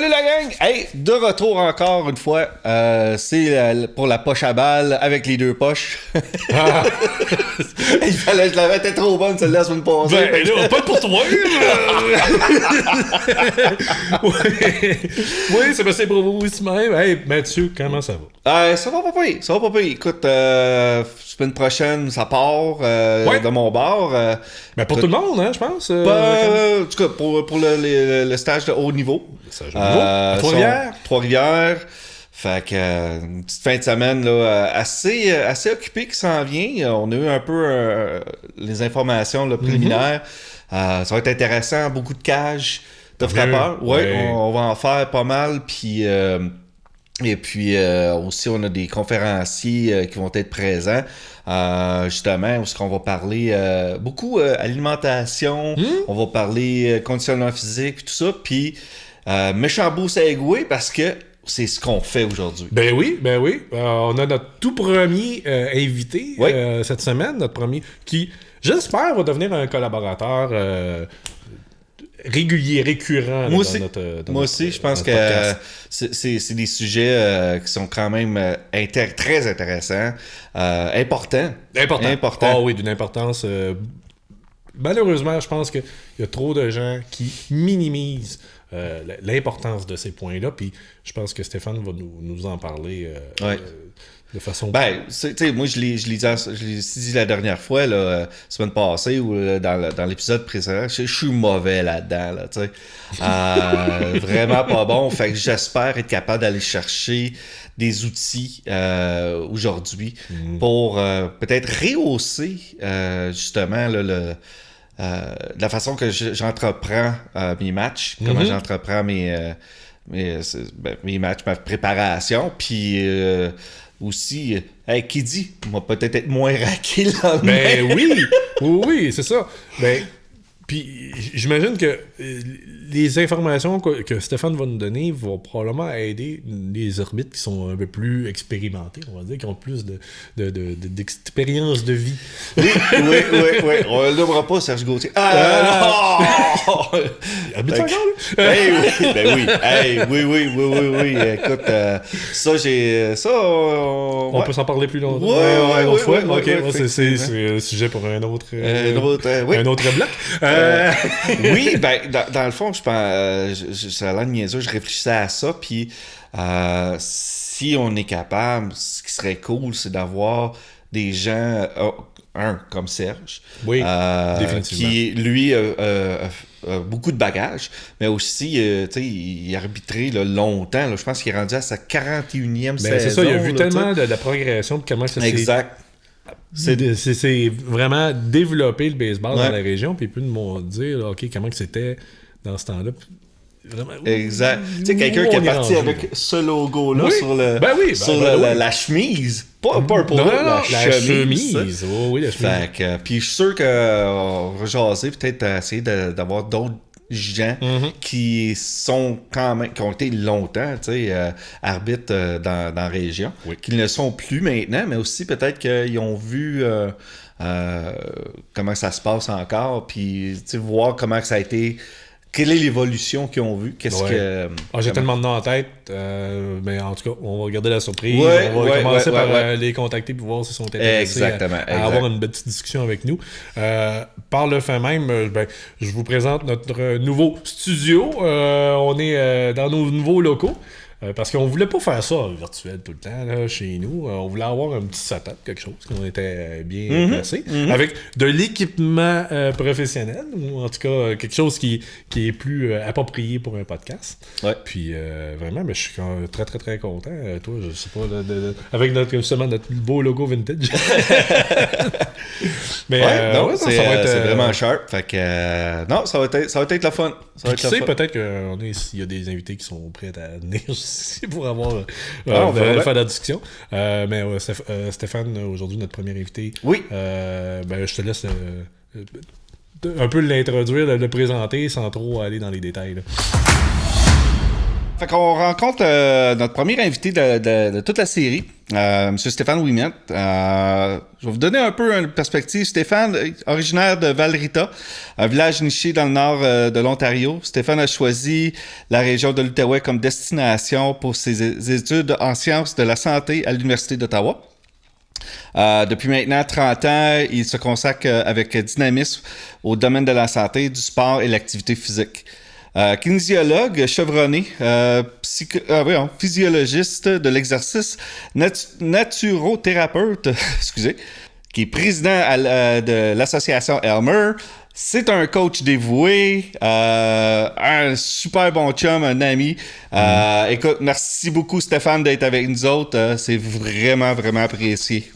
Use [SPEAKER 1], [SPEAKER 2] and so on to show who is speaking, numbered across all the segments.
[SPEAKER 1] Salut la gang! Hey, de retour encore une fois. C'est pour la poche à balle avec les deux poches.
[SPEAKER 2] Ah.
[SPEAKER 1] Il fallait, je l'avais été trop bonne celle-là la semaine passée.
[SPEAKER 2] Ben là, pas pour toi! Oui, Sébastien Provost ici même. Hey, Mathieu, comment ça va?
[SPEAKER 1] Ça va pas pire, ça va pas pire. Écoute, semaine prochaine, ça part de mon bar.
[SPEAKER 2] Ben pour tout le monde, hein, je pense.
[SPEAKER 1] En tout cas, pour le stage de haut niveau.
[SPEAKER 2] Le stage de haut niveau? À Trois-Rivières?
[SPEAKER 1] Trois-Rivières. Fait que une petite fin de semaine là, assez occupée qui s'en vient. On a eu un peu les informations là, préliminaires. Ça va être intéressant, beaucoup de cages de frappeurs. Ouais, on va en faire pas mal. Puis et puis aussi on a des conférenciers qui vont être présents. Justement, où est-ce qu'on va parler beaucoup alimentation, on va parler conditionnement physique, tout ça. Puis méchant beau segway parce que c'est ce qu'on fait aujourd'hui.
[SPEAKER 2] Ben oui. On a notre tout premier invité cette semaine, notre premier, qui, j'espère, va devenir un collaborateur régulier, récurrent.
[SPEAKER 1] Moi aussi, je pense que c'est des sujets qui sont quand même très intéressants, importants.
[SPEAKER 2] Ah oui, d'une importance... malheureusement, je pense qu'il y a trop de gens qui minimisent l'importance de ces points-là, puis je pense que Stéphane va nous en parler de façon...
[SPEAKER 1] Ben, tu sais, moi, je l'ai dit la dernière fois, la semaine passée, ou dans l'épisode précédent, je suis mauvais là-dedans, là, tu sais. Vraiment pas bon, fait que j'espère être capable d'aller chercher des outils aujourd'hui pour peut-être rehausser, justement là, la façon que j'entreprends mes matchs, comment j'entreprends mes matchs, ma préparation, puis aussi, qui dit, moi peut-être être moins raqué là.
[SPEAKER 2] Ben oui, c'est ça. Ben, puis j'imagine que les informations que Stéphane va nous donner vont probablement aider les arbitres qui sont un peu plus expérimentés, on va dire, qui ont plus d'expérience de vie.
[SPEAKER 1] Oui. On ne le nommera pas, Serge Gauthier.
[SPEAKER 2] Arbitre encore,
[SPEAKER 1] Oui. Écoute,
[SPEAKER 2] on peut s'en parler plus longtemps.
[SPEAKER 1] Oui.
[SPEAKER 2] C'est un sujet pour un autre bloc.
[SPEAKER 1] Oui, ben, dans le fond, je pense, ça a l'air niaiseux, je réfléchissais à ça, puis si on est capable, ce qui serait cool, c'est d'avoir des gens, comme Serge,
[SPEAKER 2] définitivement,
[SPEAKER 1] qui, lui, a beaucoup de bagages, mais aussi, tu sais, il a arbitré là, longtemps, là, je pense qu'il est rendu à sa 41e saison.
[SPEAKER 2] C'est ça, il a vu tellement de la progression, de comment ça s'est...
[SPEAKER 1] Exact.
[SPEAKER 2] C'est vraiment développer le baseball dans la région, puis il peut nous dire là, OK, comment que c'était dans ce temps-là. Vraiment,
[SPEAKER 1] exact. Tu sais, quelqu'un qui est parti avec ce logo-là sur la chemise. Pas pour la chemise.
[SPEAKER 2] La chemise.
[SPEAKER 1] Puis je suis sûr qu'on va jaser, peut-être essayer d'avoir d'autres gens qui sont quand même, qui ont été longtemps, tu sais, arbitres dans la région, qui ne le sont plus maintenant, mais aussi peut-être qu'ils ont vu comment ça se passe encore, puis tu sais, voir comment ça a été. Quelle est l'évolution qu'ils ont vue?
[SPEAKER 2] J'ai tellement de noms en tête, mais en tout cas, on va garder la surprise. On va commencer par les contacter pour voir s'ils sont intéressés à avoir une petite discussion avec nous. Par le fait même, je vous présente notre nouveau studio. On est dans nos nouveaux locaux. Parce qu'on voulait pas faire ça virtuel tout le temps là, chez nous. On voulait avoir un petit setup, quelque chose, qu'on était bien placé, avec de l'équipement professionnel, ou en tout cas quelque chose qui est plus approprié pour un podcast. Puis vraiment, je suis très très très content. Toi, je sais pas, avec notre beau logo vintage. Mais
[SPEAKER 1] c'est vraiment sharp. Fait que non, ça va être le fun.
[SPEAKER 2] Tu sais, peut-être qu'il y a des invités qui sont prêts à venir pour avoir faire la discussion. Mais Stéphane, aujourd'hui, notre premier invité.
[SPEAKER 1] Oui.
[SPEAKER 2] Je te laisse un peu l'introduire, le présenter sans trop aller dans les détails. Là.
[SPEAKER 1] Fait qu'on rencontre notre premier invité de toute la série, M. Stéphane Ouimet. Je vais vous donner un peu une perspective. Stéphane, originaire de Val-Rita, un village niché dans le nord de l'Ontario. Stéphane a choisi la région de l'Outaouais comme destination pour ses études en sciences de la santé à l'Université d'Ottawa. Depuis maintenant 30 ans, il se consacre avec dynamisme au domaine de la santé, du sport et l'activité physique. Kinésiologue chevronné, physiologiste de l'exercice, naturothérapeute, excusez, qui est président de l'association Elmer. C'est un coach dévoué, un super bon chum, un ami. Écoute, merci beaucoup Stéphane d'être avec nous autres. C'est vraiment, vraiment apprécié.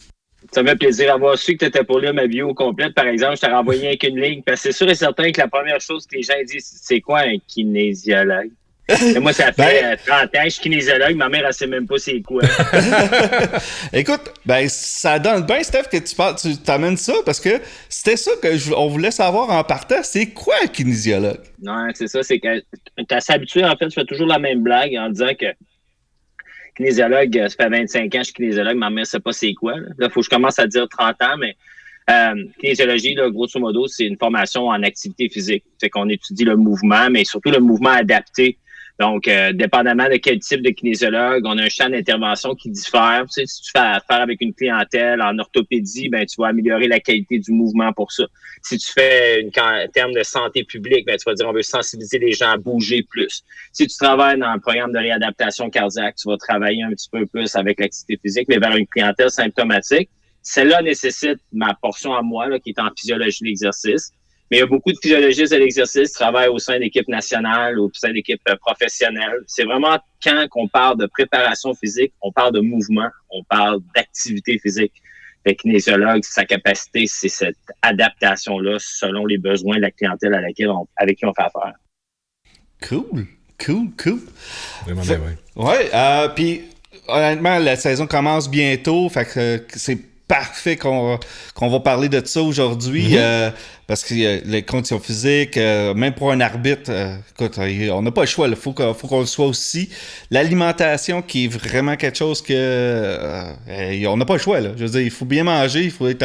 [SPEAKER 3] Ça me fait plaisir d'avoir su que tu étais pour lire ma bio complète. Par exemple, je t'ai renvoyé avec une ligne. Parce que c'est sûr et certain que la première chose que les gens disent, c'est quoi un kinésiologue? Et moi, ça fait 30 ans que je suis kinésiologue. Ma mère, elle sait même pas c'est quoi.
[SPEAKER 1] Écoute, ça donne bien, Steph, que tu t'amènes ça, parce que c'était ça qu'on voulait savoir en partant. C'est quoi un kinésiologue?
[SPEAKER 3] Non, c'est ça. C'est que tu as s'habitué, en fait, tu fais toujours la même blague en disant que kinésiologue, ça fait 25 ans que je suis kinésiologue, ma mère ne sait pas c'est quoi. Là, il faut que je commence à dire 30 ans, mais kinésiologie, là, grosso modo, c'est une formation en activité physique. Fait qu'on étudie le mouvement, mais surtout le mouvement adapté. Donc, dépendamment de quel type de kinésiologue, on a un champ d'intervention qui diffère. Tu sais, si tu fais affaire avec une clientèle en orthopédie, ben tu vas améliorer la qualité du mouvement pour ça. Si tu fais en termes de santé publique, ben tu vas dire on veut sensibiliser les gens à bouger plus. Si tu travailles dans un programme de réadaptation cardiaque, tu vas travailler un petit peu plus avec l'activité physique, mais vers une clientèle symptomatique. Celle-là nécessite ma portion à moi, là, qui est en physiologie de l'exercice. Mais il y a beaucoup de physiologistes de l'exercice qui travaillent au sein d'équipes nationales ou au sein d'équipes professionnelles. C'est vraiment quand on parle de préparation physique, on parle de mouvement, on parle d'activité physique. Le kinésiologue, sa capacité, c'est cette adaptation-là selon les besoins de la clientèle avec qui on fait affaire.
[SPEAKER 1] Cool.
[SPEAKER 2] Vraiment bien, oui.
[SPEAKER 1] Ouais, puis honnêtement, la saison commence bientôt, fait que c'est parfait qu'on va parler de ça aujourd'hui, parce que les conditions physiques, même pour un arbitre, écoute, on n'a pas le choix, il faut qu'on le soit aussi. L'alimentation qui est vraiment quelque chose que on n'a pas le choix, là. Je veux dire, il faut bien manger, il faut être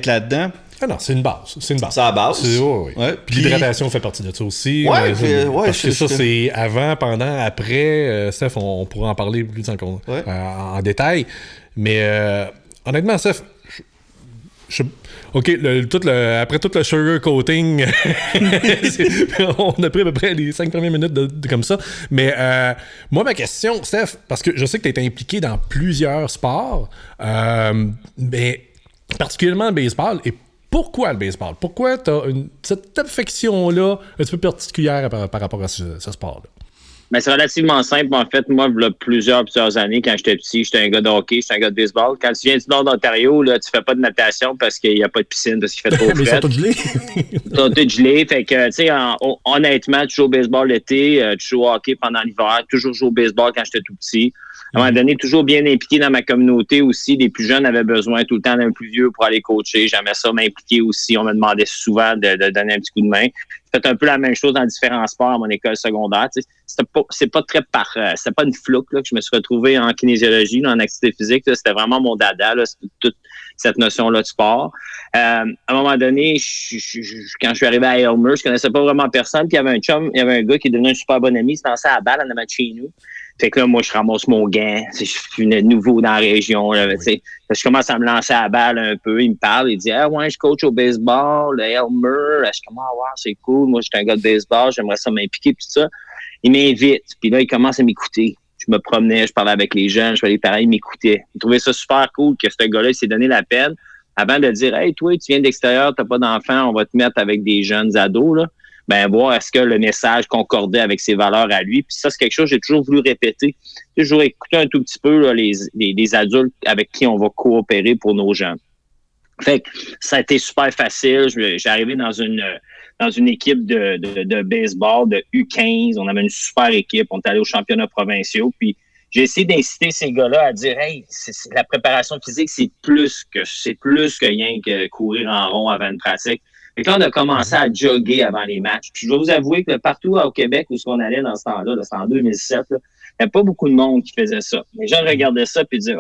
[SPEAKER 1] là-dedans.
[SPEAKER 2] Ah non, c'est une base.
[SPEAKER 1] C'est la base.
[SPEAKER 2] Oui. Puis l'hydratation fait partie de ça aussi. Parce que ça, c'est avant, pendant, après. Steph, on pourra en parler plus en détail. Mais honnêtement, Steph, OK, après tout le sugar coating, on a pris à peu près les 5 premières minutes de comme ça. Mais moi, ma question, Steph, parce que je sais que tu es impliqué dans plusieurs sports, mais particulièrement le baseball, et pourquoi le baseball? Pourquoi tu as cette affection-là un petit peu particulière par rapport à ce sport-là?
[SPEAKER 3] Ben, c'est relativement simple. En fait, moi, il y a plusieurs années, quand j'étais petit, j'étais un gars de hockey, j'étais un gars de baseball. Quand tu viens du nord d'Ontario, là, tu fais pas de natation parce qu'il n'y a pas de piscine, parce qu'il fait trop frais.
[SPEAKER 2] Mais ils sont tous gelés.
[SPEAKER 3] Ils sont tous gelés. Fait que, tu sais, honnêtement, toujours au baseball l'été, toujours au hockey pendant l'hiver, toujours jouer au baseball quand j'étais tout petit. À un moment donné, toujours bien impliqué dans ma communauté aussi. Les plus jeunes avaient besoin tout le temps d'un plus vieux pour aller coacher. J'aimais ça m'impliquer aussi. On me demandait souvent de donner un petit coup de main. J'ai fait un peu la même chose dans différents sports à mon école secondaire. Tu sais, c'est pas une flouque là, que je me suis retrouvé en kinésiologie, là, en activité physique. Là. C'était vraiment mon dada, là, toute cette notion-là de sport. À un moment donné, quand je suis arrivé à Elmer, je connaissais pas vraiment personne. Puis il y avait un gars qui est devenu un super bon ami. Il se lançait à la balle en avant de chez nous. Fait que là, moi, je ramasse mon gant. Je suis nouveau dans la région. Là, oui. Je commence à me lancer à la balle un peu. Il me parle. Il dit « Ah ouais, je coach au baseball, le Elmer. » Je commence à voir, c'est cool. Moi, je suis un gars de baseball. J'aimerais ça m'impliquer. Puis tout ça. Il m'invite. Puis là, il commence à m'écouter. Je me promenais, je parlais avec les jeunes. Je faisais pareil, il m'écoutait. Il trouvait ça super cool que ce gars-là, il s'est donné la peine avant de dire « Hey, toi, tu viens de l'extérieur, t'as pas d'enfant, on va te mettre avec des jeunes ados. » là. Ben voir est-ce que le message concordait avec ses valeurs à lui. Puis ça, c'est quelque chose que j'ai toujours voulu répéter. J'ai toujours écouté un tout petit peu là, les adultes avec qui on va coopérer pour nos jeunes. Fait que ça a été super facile. J'ai arrivé dans une équipe de baseball de U15. On avait une super équipe. On est allé aux championnats provinciaux. Puis j'ai essayé d'inciter ces gars-là à dire « Hey, la préparation physique, c'est plus que rien que courir en rond avant une pratique. » Fait que là, on a commencé à jogger avant les matchs. Puis je vais vous avouer que partout au Québec où on allait dans ce temps-là, c'était en 2007, il n'y avait pas beaucoup de monde qui faisait ça. Les gens regardaient ça et disaient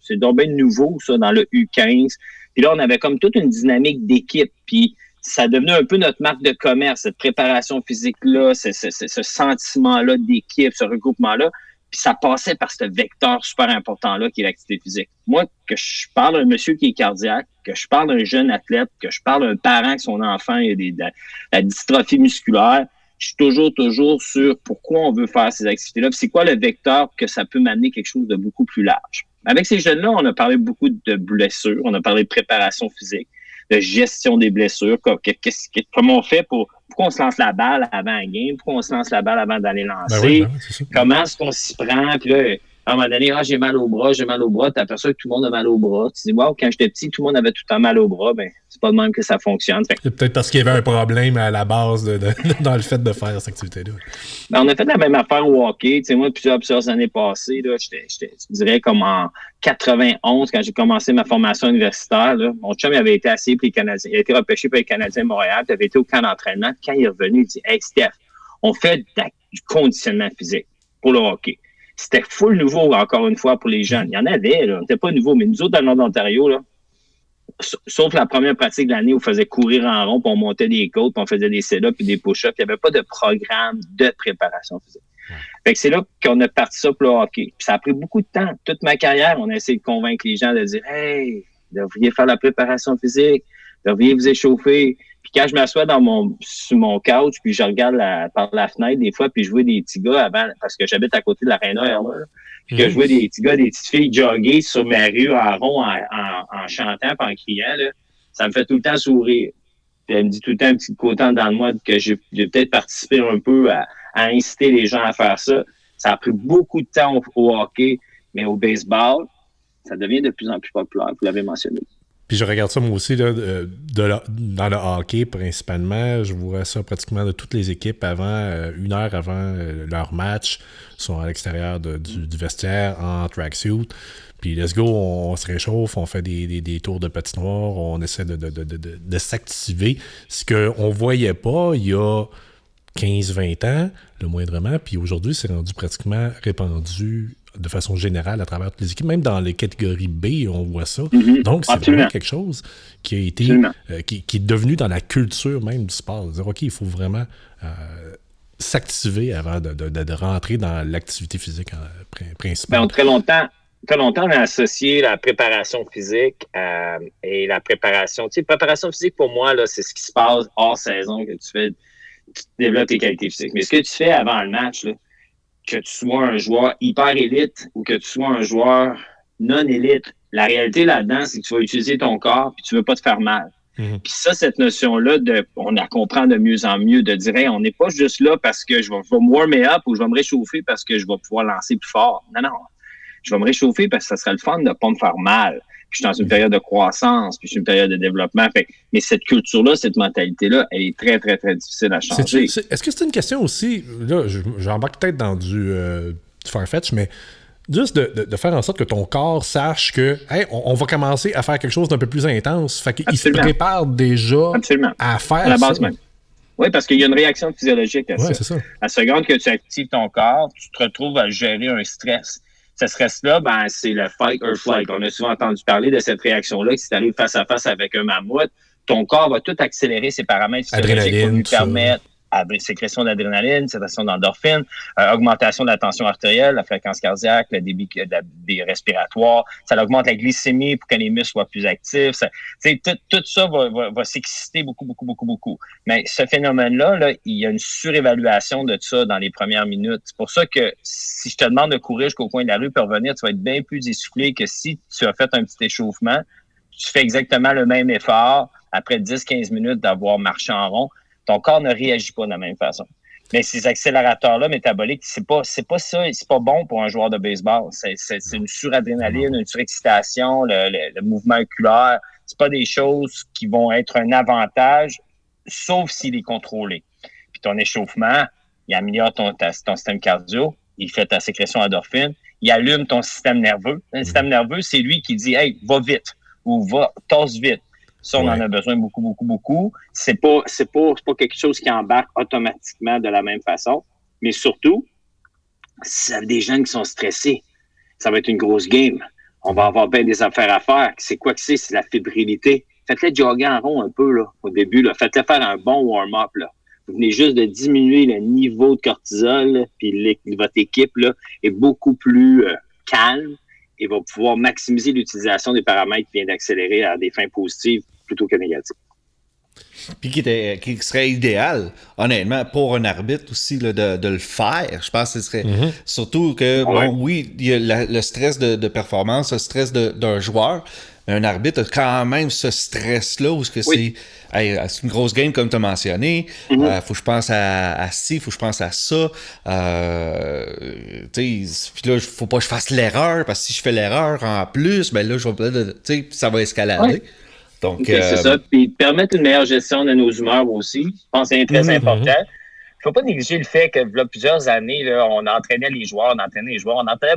[SPEAKER 3] c'est donc bien nouveau, ça, dans le U15. Puis là, on avait comme toute une dynamique d'équipe. Puis ça devenait un peu notre marque de commerce, cette préparation physique-là, ce sentiment-là d'équipe, ce regroupement-là. Puis ça passait par ce vecteur super important-là qui est l'activité physique. Moi, que je parle d'un monsieur qui est cardiaque, que je parle d'un jeune athlète, que je parle d'un parent que son enfant a de la dystrophie musculaire, je suis toujours sur pourquoi on veut faire ces activités-là. Puis c'est quoi le vecteur que ça peut m'amener quelque chose de beaucoup plus large. Avec ces jeunes-là, on a parlé beaucoup de blessures, on a parlé de préparation physique, de gestion des blessures, comment on fait pourquoi on se lance la balle avant un game, pourquoi on se lance la balle avant d'aller lancer, comment est-ce qu'on s'y prend, puis là, à un moment donné, j'ai mal au bras, t'aperçois que tout le monde a mal au bras, tu dis, wow, quand j'étais petit, tout le monde avait tout le temps mal au bras, ben, c'est pas de même que ça fonctionne.
[SPEAKER 2] C'est peut-être parce qu'il y avait un problème à la base dans le fait de faire cette activité-là.
[SPEAKER 3] Ben, on a fait la même affaire au hockey, tu sais, moi, plusieurs années passées, là, je dirais comme en 91, quand j'ai commencé ma formation universitaire, là, mon chum il avait été assis pour les Canadiens, il a été repêché par les Canadiens de Montréal, puis il avait été au camp d'entraînement, quand il est revenu, il dit, hey, Steph, on fait du conditionnement physique pour le hockey. C'était full nouveau, encore une fois, pour les jeunes. Il y en avait, là. C'était pas nouveau. Mais nous autres, dans le nord d'Ontario, là, sauf la première pratique de l'année où on faisait courir en rond, puis on montait des côtes, puis on faisait des sit-ups et des push-ups, il n'y avait pas de programme de préparation physique. Fait que c'est là qu'on a parti ça pour le hockey. Puis ça a pris beaucoup de temps. Toute ma carrière, on a essayé de convaincre les gens de dire « Hey, vous devriez faire la préparation physique, vous devriez vous échauffer. » Puis quand je m'assois sur mon couch, puis je regarde par la fenêtre des fois, puis je vois des petits gars avant, parce que j'habite à côté de l'aréna, puis que je vois des petits gars, des petites filles jogger sur ma rue en rond en chantant et en criant, là, ça me fait tout le temps sourire. Puis elle me dit tout le temps un petit côté dans le moi que j'ai peut-être participé un peu à inciter les gens à faire ça. Ça a pris beaucoup de temps au hockey, mais au baseball, ça devient de plus en plus populaire, vous l'avez mentionné.
[SPEAKER 2] Puis je regarde ça moi aussi là, dans le hockey principalement. Je vois ça pratiquement de toutes les équipes une heure avant leur match. Ils sont à l'extérieur du vestiaire en tracksuit. Puis let's go, on se réchauffe, on fait des tours de patinoire, on essaie de s'activer. Ce qu'on voyait pas il y a 15-20 ans, le moindrement. Puis aujourd'hui, c'est rendu pratiquement répandu de façon générale à travers toutes les équipes, même dans les catégories B, on voit ça. Mm-hmm. Donc, c'est vraiment quelque chose qui a été qui est devenu dans la culture même du sport. Dire, OK, il faut vraiment s'activer avant de rentrer dans l'activité physique principale.
[SPEAKER 3] Ben, très longtemps, on a associé la préparation physique et la préparation. Tu sais, préparation physique, pour moi, là, c'est ce qui se passe hors saison que tu fais. Tu développes tes qualités physiques. Mais ce que tu fais avant le match, là, que tu sois un joueur hyper élite ou que tu sois un joueur non élite, la réalité là-dedans, c'est que tu vas utiliser ton corps puis tu veux pas te faire mal. Mm-hmm. Puis ça, cette notion-là, on la comprend de mieux en mieux, de dire, hey, on n'est pas juste là parce que je vais me warmer up ou je vais me réchauffer parce que je vais pouvoir lancer plus fort. Non. Je vais me réchauffer parce que ça serait le fun de ne pas me faire mal. Puis je suis dans une période de croissance, puis je suis une période de développement. Mais cette culture-là, cette mentalité-là, elle est très, très, très difficile à changer.
[SPEAKER 2] Est-ce que c'est une question aussi, là, j'embarque peut-être dans du farfetch, mais juste de faire en sorte que ton corps sache que, hey, on va commencer à faire quelque chose d'un peu plus intense. Fait qu'il se prépare déjà à faire à la base
[SPEAKER 3] ça. Même. Oui, parce qu'il y a une réaction physiologique à ça.
[SPEAKER 2] C'est ça.
[SPEAKER 3] À la seconde que tu actives ton corps, tu te retrouves à gérer un stress. Ce stress-là, c'est le fight or flight. On a souvent entendu parler de cette réaction-là, que si tu arrives face à face avec un mammouth, ton corps va tout accélérer ses paramètres physiologiques pour lui permettre sécrétion d'adrénaline, sécrétion d'endorphine, augmentation de la tension artérielle, la fréquence cardiaque, le débit des respiratoires. Ça augmente la glycémie pour que les muscles soient plus actifs. Tout ça va s'exciter beaucoup. Mais ce phénomène-là, là, il y a une surévaluation de ça dans les premières minutes. C'est pour ça que si je te demande de courir jusqu'au coin de la rue pour revenir, tu vas être bien plus essoufflé que si tu as fait un petit échauffement. Tu fais exactement le même effort après 10-15 minutes d'avoir marché en rond. Ton corps ne réagit pas de la même façon. Mais ces accélérateurs-là métaboliques, c'est pas ça, c'est pas bon pour un joueur de baseball. C'est une suradrénaline, une surexcitation, le mouvement oculaire. C'est pas des choses qui vont être un avantage, sauf s'il est contrôlé. Puis ton échauffement, il améliore ton système cardio, il fait ta sécrétion d'endorphine, il allume ton système nerveux. Le système nerveux, c'est lui qui dit « Hey, va vite » ou « va, tasse vite ». Ça, on en a besoin beaucoup, beaucoup, beaucoup. C'est pas quelque chose qui embarque automatiquement de la même façon. Mais surtout, si vous avez des gens qui sont stressés, ça va être une grosse game. On va avoir bien des affaires à faire. C'est quoi que c'est? C'est la fébrilité. Faites-les jogger en rond un peu là, au début. Là. Faites-les faire un bon warm-up. Là. Vous venez juste de diminuer le niveau de cortisol, là, puis votre équipe là, est beaucoup plus calme et va pouvoir maximiser l'utilisation des paramètres qui viennent d'accélérer à des fins positives plutôt que négatives.
[SPEAKER 1] Puis qui serait idéal, honnêtement, pour un arbitre aussi là, de le faire. Je pense que ce serait surtout que, oui, il y a le stress de performance, le stress d'un joueur, mais un arbitre a quand même ce stress-là où c'est une grosse game comme tu as mentionné. Faut que je pense à ci, faut que je pense à ça. Puis là, faut pas que je fasse l'erreur, parce que si je fais l'erreur en plus, ben là, ça va escalader.
[SPEAKER 3] Ouais. Donc, c'est ça. Puis permettre une meilleure gestion de nos humeurs aussi. Je pense que c'est très important. Il ne faut pas négliger le fait que là, plusieurs années, là, on entraînait les joueurs. On n'entraînait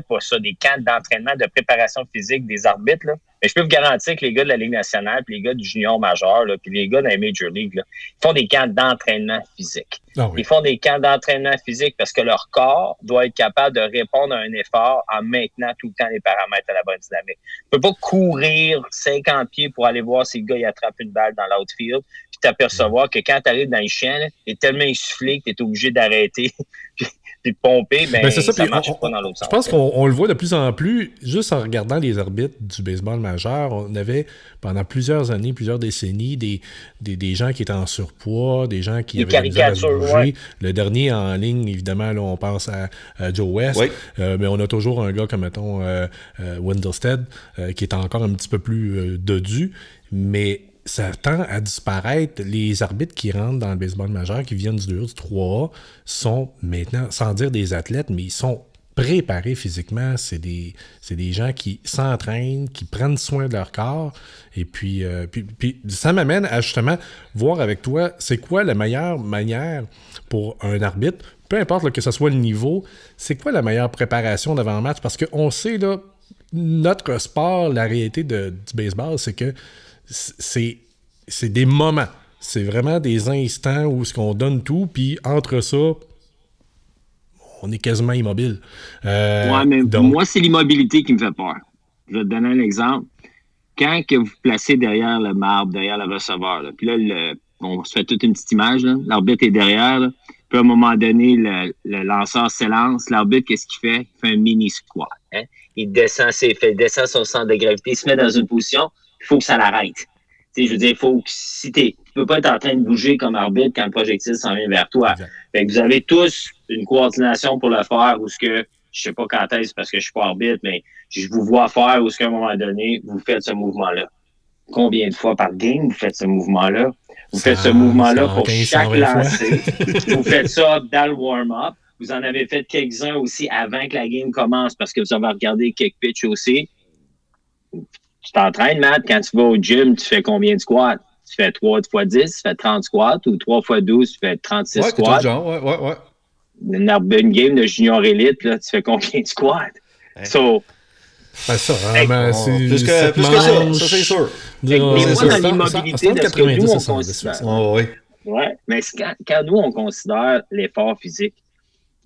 [SPEAKER 3] pas ça, des camps d'entraînement, de préparation physique des arbitres. Là. Mais je peux vous garantir que les gars de la Ligue nationale, puis les gars du junior majeur, là, puis les gars de la Major League, là, ils font des camps d'entraînement physique. Ils font des camps d'entraînement physique parce que leur corps doit être capable de répondre à un effort en maintenant tout le temps les paramètres à la bonne dynamique. Tu peux pas courir 50 pieds pour aller voir si le gars il attrape une balle dans l'outfield, puis t'apercevoir que quand tu arrives dans les champs, tu es tellement essoufflé que tu es obligé d'arrêter puis de pomper, c'est ça marche pas dans l'autre sens.
[SPEAKER 2] Je pense qu'on le voit de plus en plus, juste en regardant les arbitres du baseball majeur. On avait, pendant plusieurs années, plusieurs décennies, des gens qui étaient en surpoids, des gens qui avaient des caricatures, à bouger. Ouais. Le dernier en ligne, évidemment, là, on pense à Joe West, mais on a toujours un gars comme, mettons, Wendelstedt, qui est encore un petit peu plus dodu, mais ça tend à disparaître. Les arbitres qui rentrent dans le baseball majeur, qui viennent du 2A, du 3A, sont maintenant, sans dire des athlètes, mais ils sont préparés physiquement. C'est des gens qui s'entraînent, qui prennent soin de leur corps. Et puis ça m'amène à justement voir avec toi, c'est quoi la meilleure manière pour un arbitre, peu importe là, que ce soit le niveau, c'est quoi la meilleure préparation d'avant-match? Parce qu'on sait, là, notre sport, la réalité du baseball, c'est que c'est des moments. C'est vraiment des instants où on donne tout, puis entre ça, on est quasiment immobile.
[SPEAKER 3] Mais moi, c'est l'immobilité qui me fait peur. Je vais te donner un exemple. Quand que vous placez derrière le marbre, derrière le receveur, là, puis là, on se fait toute une petite image, là, l'arbitre est derrière, là, puis à un moment donné, le lanceur s'élance, l'arbitre, qu'est-ce qu'il fait? Il fait un mini squat. Hein? Il descend son centre de gravité, il se met dans une position, il faut que ça l'arrête. T'sais, je veux dire, tu peux pas être en train de bouger comme arbitre quand le projectile s'en vient vers toi. Fait que vous avez tous une coordination pour le faire, ou ce que, je sais pas quand est-ce parce que je suis pas arbitre, mais je vous vois faire, ou ce qu'à un moment donné, vous faites ce mouvement-là. Combien de fois par game vous faites ce mouvement-là? Vous faites ce mouvement-là pour chaque lancer. Vous faites ça dans le warm-up. Vous en avez fait quelques-uns aussi avant que la game commence parce que vous avez regardé quelques pitchs aussi. Tu t'entraînes, Matt, quand tu vas au gym, tu fais combien de squats? Tu fais 3 x 10, tu fais 30 squats, ou 3 x 12, tu fais 36 squats.
[SPEAKER 1] Ouais.
[SPEAKER 3] Une game de junior élite, là, tu fais combien de squats? So,
[SPEAKER 2] c'est ça, hein,
[SPEAKER 1] plus que ça, c'est sûr.
[SPEAKER 3] Mais moi, dans l'immobilité de ce que nous, on considère. Mais quand nous, on considère l'effort physique,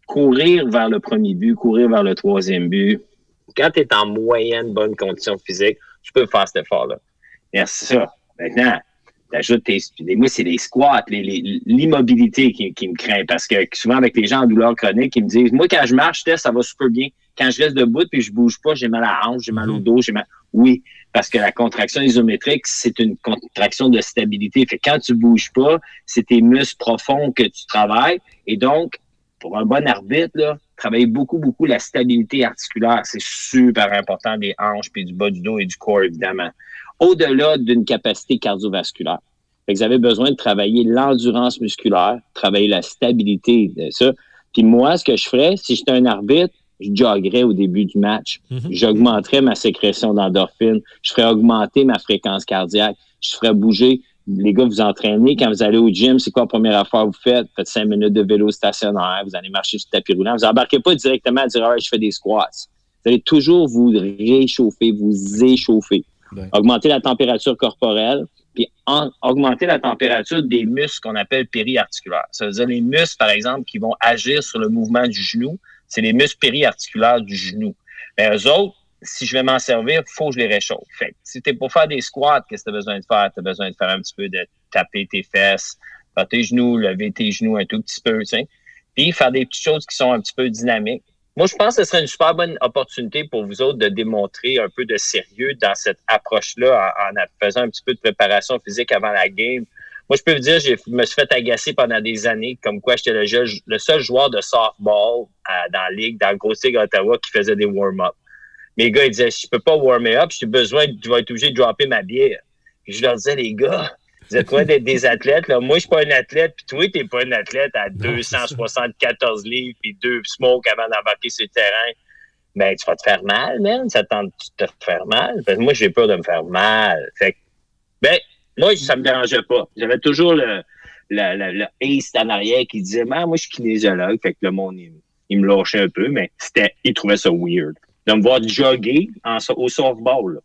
[SPEAKER 3] courir vers le premier but, courir vers le troisième but, quand tu es en moyenne bonne condition physique, tu peux faire cet effort-là. Merci ça. Maintenant, t'ajoutes moi, c'est les squats, l'immobilité qui me craint. Parce que souvent, avec les gens en douleur chronique, ils me disent, moi, quand je marche, ça va super bien. Quand je reste debout puis je bouge pas, j'ai mal à la hanche, j'ai mal au dos, Oui, parce que la contraction isométrique, c'est une contraction de stabilité. Fait que quand tu bouges pas, c'est tes muscles profonds que tu travailles. Et donc, pour un bon arbitre, là, travailler beaucoup la stabilité articulaire. C'est super important des hanches, puis du bas du dos et du corps, évidemment. Au-delà d'une capacité cardiovasculaire. Fait que vous avez besoin de travailler l'endurance musculaire, travailler la stabilité de ça. Puis moi, ce que je ferais, si j'étais un arbitre, je joggerais au début du match. J'augmenterais ma sécrétion d'endorphine. Je ferais augmenter ma fréquence cardiaque. Je ferais bouger. Les gars, vous entraînez. Quand vous allez au gym, c'est quoi la première affaire que vous faites? Vous faites 5 minutes de vélo stationnaire. Vous allez marcher sur le tapis roulant. Vous n'embarquez pas directement à dire « je fais des squats ». Vous allez toujours vous réchauffer, vous échauffer. Ouais. Augmenter la température corporelle. puis augmenter la température des muscles qu'on appelle périarticulaires. Ça veut dire les muscles, par exemple, qui vont agir sur le mouvement du genou, c'est les muscles périarticulaires du genou. Mais eux autres, si je vais m'en servir, il faut que je les réchauffe. Fait que si t'es pour faire des squats, qu'est-ce que tu as besoin de faire? Tu as besoin de faire un petit peu de taper tes fesses, faire tes genoux, lever tes genoux un tout petit peu, tu sais. Puis faire des petites choses qui sont un petit peu dynamiques. Moi, je pense que ce serait une super bonne opportunité pour vous autres de démontrer un peu de sérieux dans cette approche-là en faisant un petit peu de préparation physique avant la game. Moi, je peux vous dire, je me suis fait agacer pendant des années, comme quoi j'étais le seul joueur de softball dans la ligue, dans le Gros Tigre d'Ottawa, qui faisait des warm-up. Les gars, ils disaient, je peux pas warmer up, je vais être obligé de dropper ma bière. Puis je leur disais, les gars, vous êtes loin d'être des athlètes, là. Moi, je suis pas un athlète, puis toi, t'es pas un athlète à 274 livres, puis 2 smokes avant d'embarquer sur le terrain. Ben, tu vas te faire mal, man. Ça tente de te faire mal. Parce que moi, j'ai peur de me faire mal. Fait que, ben, moi, ça me dérangeait pas. J'avais toujours le ace en arrière qui disait, moi, je suis kinésiologue. Fait que le monde, il me lâchait un peu, mais il trouvait ça weird. De me voir jogger au softball, là.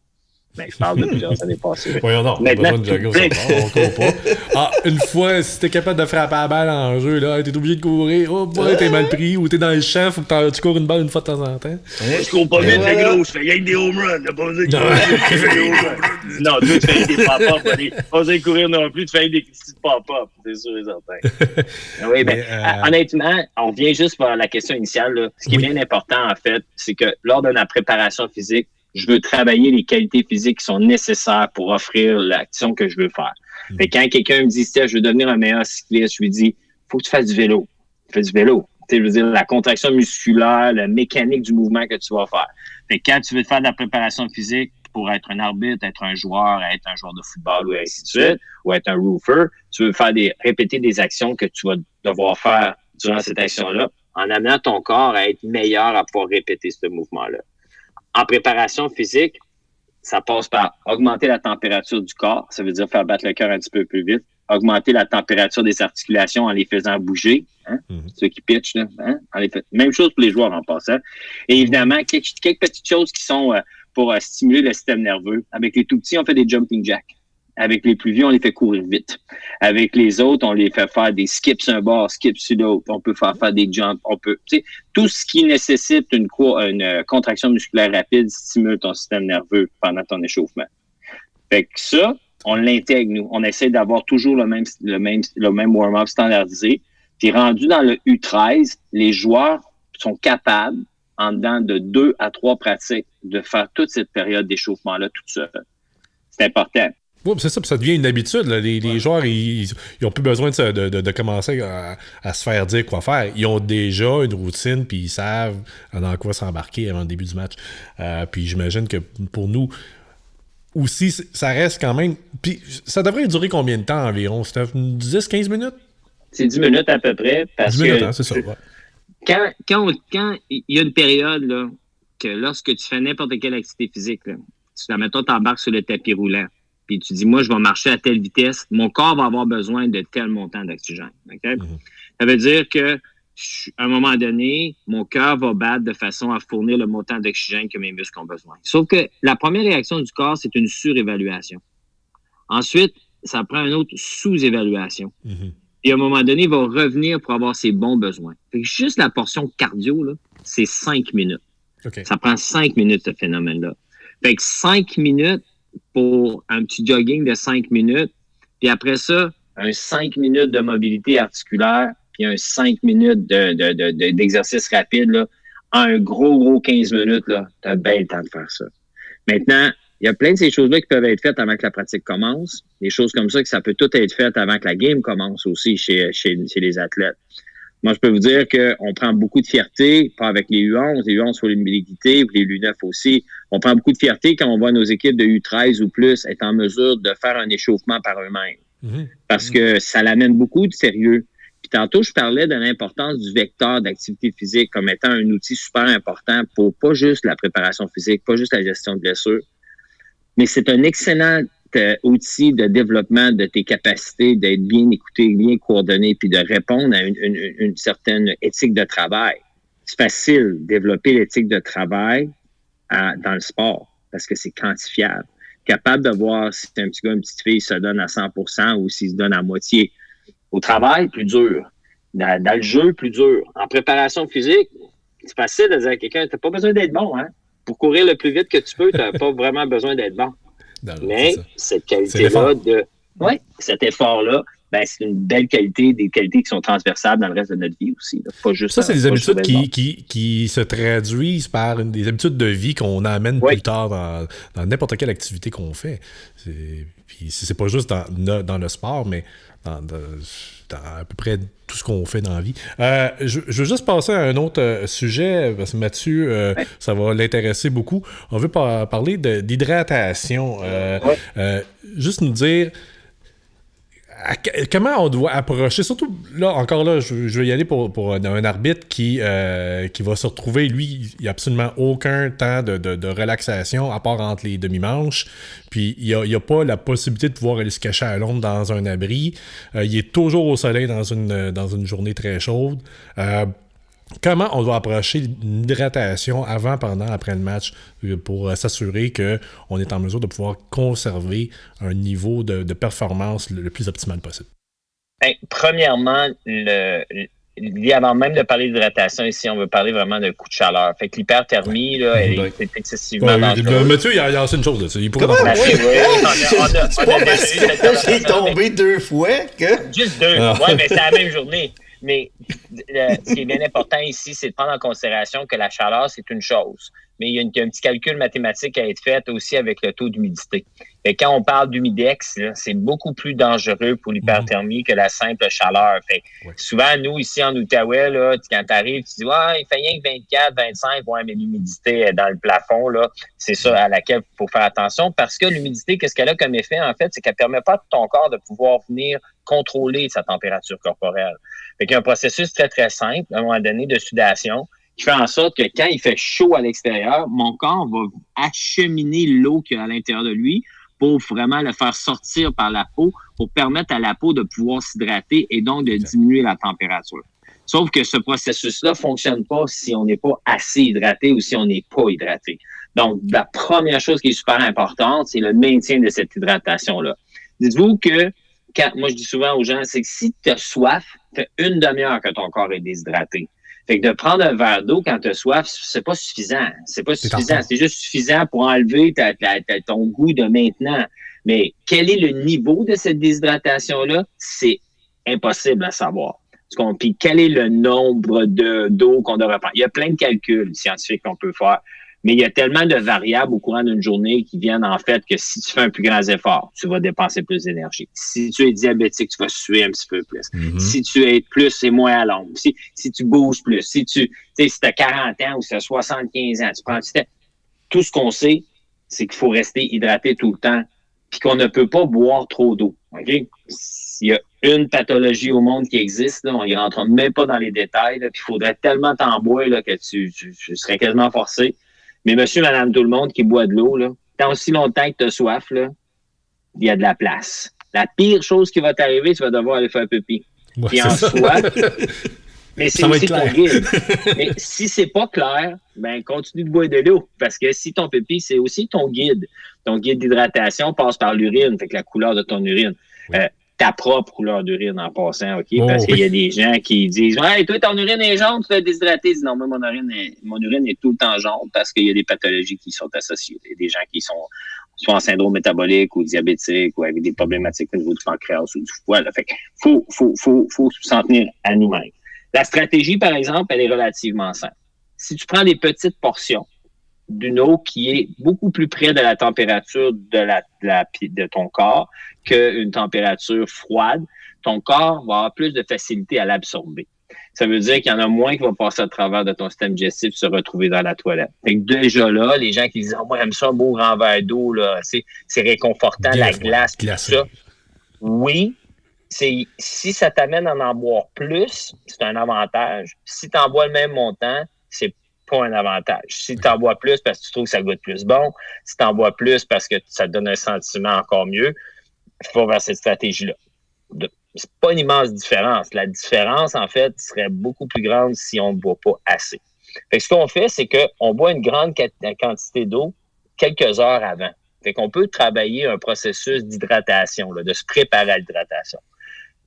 [SPEAKER 3] Ben, je parle de plusieurs années passées.
[SPEAKER 2] Voyons non, on a besoin de jogger au softball, on court pas. Ah, une fois, si t'es capable de frapper la balle en jeu, là, t'es obligé de courir. Oh, boy, t'es mal pris, ou t'es dans le champ, faut que tu cours une balle une fois de temps en temps.
[SPEAKER 3] Je cours pas vite, le gros, je fais rien que des home runs. T'as pas besoin de courir. Non, toi, tu fais des pop-up. Pas besoin de courir non plus, tu fais des petits pop-up. C'est sûr et certain. Oui, ben, honnêtement, on vient juste par la question initiale, là. Ce qui est bien important, en fait, c'est que lors de la préparation physique, je veux travailler les qualités physiques qui sont nécessaires pour offrir l'action que je veux faire. Fait que quand quelqu'un me dit, je veux devenir un meilleur cycliste, je lui dis, faut que tu fasses du vélo. Fais du vélo. Je veux dire, la contraction musculaire, la mécanique du mouvement que tu vas faire. Fait que quand tu veux faire de la préparation physique pour être un arbitre, être un joueur de football ou ainsi de suite, ou être un roofer, tu veux répéter des actions que tu vas devoir faire durant cette action-là, en amenant ton corps à être meilleur à pouvoir répéter ce mouvement-là. En préparation physique, ça passe par augmenter la température du corps. Ça veut dire faire battre le cœur un petit peu plus vite. Augmenter la température des articulations en les faisant bouger. Hein? Ceux qui pitchent, là, hein? Même chose pour les joueurs en passant. Et évidemment, quelques petites choses qui sont pour stimuler le système nerveux. Avec les tout petits, on fait des jumping jacks. Avec les plus vieux, on les fait courir vite. Avec les autres, on les fait faire des skips sur un bord, skips sur l'autre. On peut faire des jumps. Tout ce qui nécessite une contraction musculaire rapide stimule ton système nerveux pendant ton échauffement. Fait que ça, on l'intègre, nous. On essaie d'avoir toujours le même warm-up standardisé. Puis rendu dans le U13, les joueurs sont capables, en dedans de 2 à 3 pratiques, de faire toute cette période d'échauffement-là toute seule. C'est important.
[SPEAKER 2] Oui, c'est ça, puis ça devient une habitude. Là. Les joueurs, ils n'ont plus besoin de commencer à se faire dire quoi faire. Ils ont déjà une routine, puis ils savent dans quoi s'embarquer avant le début du match. Puis j'imagine que pour nous aussi, ça reste quand même... Puis ça devrait durer combien de temps environ? C'était 10-15 minutes?
[SPEAKER 3] C'est 10 minutes à peu près. Parce
[SPEAKER 2] 10 minutes, hein, c'est ça. Ouais.
[SPEAKER 3] Quand il y a une période là, que lorsque tu fais n'importe quelle activité physique, là, mettons, tu embarques sur le tapis roulant, puis tu dis, moi, je vais marcher à telle vitesse, mon corps va avoir besoin de tel montant d'oxygène. Okay? Ça veut dire que, à un moment donné, mon cœur va battre de façon à fournir le montant d'oxygène que mes muscles ont besoin. Sauf que la première réaction du corps, c'est une surévaluation. Ensuite, ça prend une autre sous-évaluation. Puis à un moment donné, il va revenir pour avoir ses bons besoins. Fait que juste la portion cardio, là, c'est 5 minutes. Okay. Ça prend 5 minutes, ce phénomène-là. Fait que 5 minutes pour un petit jogging de 5 minutes, puis après ça, un 5 minutes de mobilité articulaire, puis un 5 minutes d'exercice rapide, là, un gros 15 minutes, là, t'as bien le temps de faire ça. Maintenant, il y a plein de ces choses-là qui peuvent être faites avant que la pratique commence. Des choses comme ça, que ça peut tout être fait avant que la game commence aussi chez les athlètes. Moi, je peux vous dire qu'on prend beaucoup de fierté, pas avec les U11, les U11 pour l'humidité, ou les U9 aussi. On prend beaucoup de fierté quand on voit nos équipes de U13 ou plus être en mesure de faire un échauffement par eux-mêmes. Parce que ça l'amène beaucoup de sérieux. Puis tantôt, je parlais de l'importance du vecteur d'activité physique comme étant un outil super important pour pas juste la préparation physique, pas juste la gestion de blessures, mais c'est un excellent outil de développement de tes capacités d'être bien écouté, bien coordonné, puis de répondre à une certaine éthique de travail. C'est facile de développer l'éthique de travail dans le sport parce que c'est quantifiable. capable de voir si un petit gars, une petite fille se donne à 100% ou s'il se donne à moitié. Au travail, plus dur. Dans le jeu, plus dur. En préparation physique, c'est facile de dire à quelqu'un, t'as pas besoin d'être bon, hein. Pour courir le plus vite que tu peux, t'as pas vraiment besoin d'être bon. Non, mais cette qualité-là cet effort-là, ben, c'est une belle qualité, des qualités qui sont transversales dans le reste de notre vie aussi. Là. Pas juste
[SPEAKER 2] ça, c'est des habitudes qui se traduisent par des habitudes de vie qu'on amène plus tard dans n'importe quelle activité qu'on fait. Puis c'est pas juste dans le sport, mais dans à peu près tout ce qu'on fait dans la vie. Je veux juste passer à un autre sujet, parce que Mathieu, ça va l'intéresser beaucoup. On veut parler d'hydratation. Juste nous dire comment on doit approcher, surtout là, encore là, je vais y aller pour un arbitre qui va se retrouver, lui, il n'y a absolument aucun temps de relaxation à part entre les demi-manches, puis il n'y a pas la possibilité de pouvoir aller se cacher à l'ombre dans un abri, il est toujours au soleil dans une journée très chaude. Comment on doit approcher l'hydratation avant, pendant, après le match pour s'assurer qu'on est en mesure de pouvoir conserver un niveau de performance le plus optimal possible?
[SPEAKER 3] Bien, premièrement, avant même de parler d'hydratation ici, on veut parler vraiment de coup de chaleur. Fait que l'hyperthermie, là, elle est excessivement dangereuse.
[SPEAKER 2] Mathieu, il a une chose là. Il pourrait
[SPEAKER 1] j'ai tombé 2 fois.
[SPEAKER 3] Juste 2. Ouais, mais c'est la même journée. Mais ce qui est bien important ici, c'est de prendre en considération que la chaleur, c'est une chose. Mais il y a un petit calcul mathématique à être fait aussi avec le taux d'humidité. Et quand on parle d'humidex, là, c'est beaucoup plus dangereux pour l'hyperthermie que la simple chaleur. Fait souvent, nous, ici en Outaouais, là, quand tu arrives, tu dis « Ouais, il fait rien que 24, 25. Ouais, mais l'humidité est dans le plafond. » Là, c'est ça à laquelle il faut faire attention. Parce que l'humidité, qu'est-ce qu'elle a comme effet, en fait? C'est qu'elle ne permet pas à ton corps de pouvoir venir contrôler sa température corporelle. Fait qu'il y a un processus très, très simple, à un moment donné, de sudation, qui fait en sorte que quand il fait chaud à l'extérieur, mon corps va acheminer l'eau qu'il y a à l'intérieur de lui pour vraiment le faire sortir par la peau, pour permettre à la peau de pouvoir s'hydrater et donc de diminuer la température. Sauf que ce processus-là ne fonctionne pas si on n'est pas assez hydraté ou si on n'est pas hydraté. Donc, la première chose qui est super importante, c'est le maintien de cette hydratation-là. Dites-vous que, moi je dis souvent aux gens, c'est que si tu as soif, fait 1 demi-heure que ton corps est déshydraté. Fait que de prendre un verre d'eau quand tu as soif, c'est pas suffisant. C'est pas suffisant. C'est juste suffisant pour enlever ton goût de maintenant. Mais quel est le niveau de cette déshydratation-là? C'est impossible à savoir. Puis quel est le nombre d'eau qu'on devrait prendre? Il y a plein de calculs scientifiques qu'on peut faire. Mais il y a tellement de variables au courant d'une journée qui viennent en fait que si tu fais un plus grand effort, tu vas dépenser plus d'énergie. Si tu es diabétique, tu vas suer un petit peu plus. Mm-hmm. Si tu es plus, c'est moins à l'ombre. Si tu bouges plus, si tu as 40 ans ou si tu as 75 ans, tu prends du temps. Tout ce qu'on sait, c'est qu'il faut rester hydraté tout le temps puis qu'on ne peut pas boire trop d'eau. OK? S'il y a une pathologie au monde qui existe, là, on y rentre même pas dans les détails, puis il faudrait tellement t'en boire là, que tu serais quasiment forcé. Mais monsieur, madame, tout le monde qui boit de l'eau, là, tant aussi longtemps que tu as soif, là, il y a de la place. La pire chose qui va t'arriver, tu vas devoir aller faire pipi.
[SPEAKER 2] Ouais,
[SPEAKER 3] puis en soi, mais c'est aussi ton guide. Mais si c'est pas clair, ben continue de boire de l'eau. Parce que si ton pipi, c'est aussi ton guide. Ton guide d'hydratation passe par l'urine, fait que la couleur de ton urine. Oui. Ta propre couleur d'urine en passant, OK? Parce qu'il y a des gens qui disent « Ouais, toi, ton urine est jaune, tu vas déshydrater. » Non, moi, mon urine est tout le temps jaune parce qu'il y a des pathologies qui sont associées. Il y a des gens qui sont soit en syndrome métabolique ou diabétique ou avec des problématiques au niveau du pancréas ou du foie. Là. Fait qu'il faut s'en tenir à nous-mêmes. La stratégie, par exemple, elle est relativement simple. Si tu prends des petites portions d'une eau qui est beaucoup plus près de la température de ton corps qu'une température froide, ton corps va avoir plus de facilité à l'absorber. Ça veut dire qu'il y en a moins qui vont passer à travers de ton système digestif et se retrouver dans la toilette. Fait que déjà là, les gens qui disent « moi, j'aime ça un beau grand verre d'eau, là, c'est réconfortant, la glace, tout ça. » Oui, si ça t'amène à en boire plus, c'est un avantage. Si tu en bois le même montant, c'est pas un avantage. Si tu en bois plus parce que tu trouves que ça goûte plus bon, si tu en bois plus parce que ça te donne un sentiment encore mieux, il faut vers cette stratégie-là. C'est pas une immense différence. La différence, en fait, serait beaucoup plus grande si on ne boit pas assez. Fait que ce qu'on fait, c'est qu'on boit une grande quantité d'eau quelques heures avant. Fait qu'on peut travailler un processus d'hydratation, là, de se préparer à l'hydratation.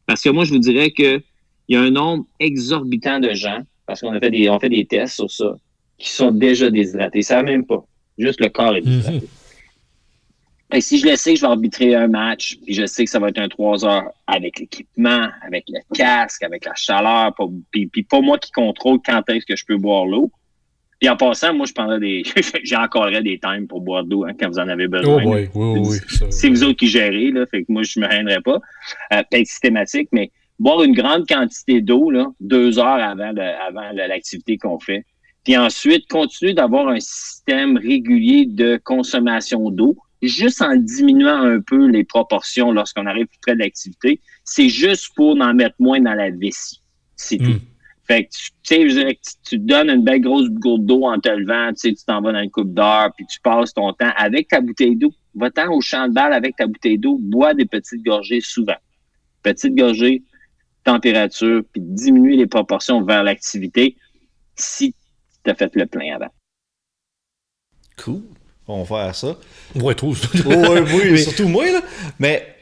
[SPEAKER 3] Parce que moi, je vous dirais qu'il y a un nombre exorbitant de gens, parce qu'on fait des tests sur ça, qui sont déjà déshydratés. Ils ne savent même pas. Juste le corps est déshydraté. Et si je le sais que je vais arbitrer un match, puis je sais que ça va être un 3 heures avec l'équipement, avec le casque, avec la chaleur, puis pas moi qui contrôle quand est-ce que je peux boire l'eau. Puis en passant, moi, j'encorerais des times pour boire de l'eau quand vous en avez besoin.
[SPEAKER 2] Oh oui.
[SPEAKER 3] C'est vous autres qui gérez, là, fait que moi, je me gênerais pas. Peut-être systématique, mais boire une grande quantité d'eau, là, 2 heures avant l'activité qu'on fait. Puis ensuite, continuer d'avoir un système régulier de consommation d'eau, juste en diminuant un peu les proportions lorsqu'on arrive plus près de l'activité. C'est juste pour en mettre moins dans la vessie. C'est tout. Fait que, tu sais, je dirais que tu te donnes une belle grosse gourde d'eau en te levant, tu t'en vas dans une coupe d'heure, puis tu passes ton temps avec ta bouteille d'eau. Va-t'en au champ de balle avec ta bouteille d'eau, bois des petites gorgées souvent. Petites gorgées, température, puis diminuer les proportions vers l'activité si tu as fait le plein avant.
[SPEAKER 1] Cool. On va faire ça.
[SPEAKER 2] Ouais, tout.
[SPEAKER 1] Oui, surtout moi, là. Mais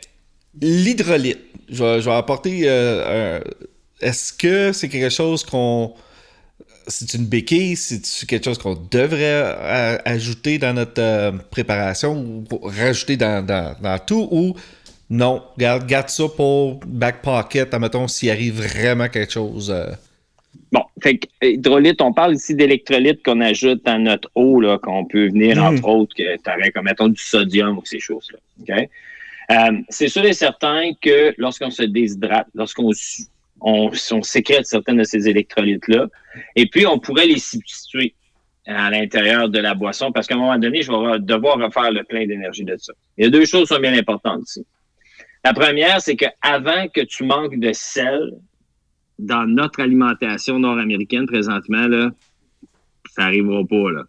[SPEAKER 1] l'hydrolyte, je vais apporter est-ce que c'est quelque chose c'est une béquille, c'est quelque chose qu'on devrait ajouter dans notre préparation ou rajouter dans tout, ou non, garde ça pour back pocket, admettons, s'il arrive vraiment quelque chose.
[SPEAKER 3] Bon, fait que hydrolyte, on parle ici d'électrolytes qu'on ajoute dans notre eau, là, qu'on peut venir, entre autres, que t'avais comme, mettons, du sodium ou ces choses-là. Okay? C'est sûr et certain que lorsqu'on se déshydrate, lorsqu'on sécrète certaines de ces électrolytes-là, et puis on pourrait les substituer à l'intérieur de la boisson, parce qu'à un moment donné, je vais devoir refaire le plein d'énergie de ça. Il y a 2 choses qui sont bien importantes ici. La première, c'est qu'avant que tu manques de sel dans notre alimentation nord-américaine présentement, là, ça n'arrivera pas, là.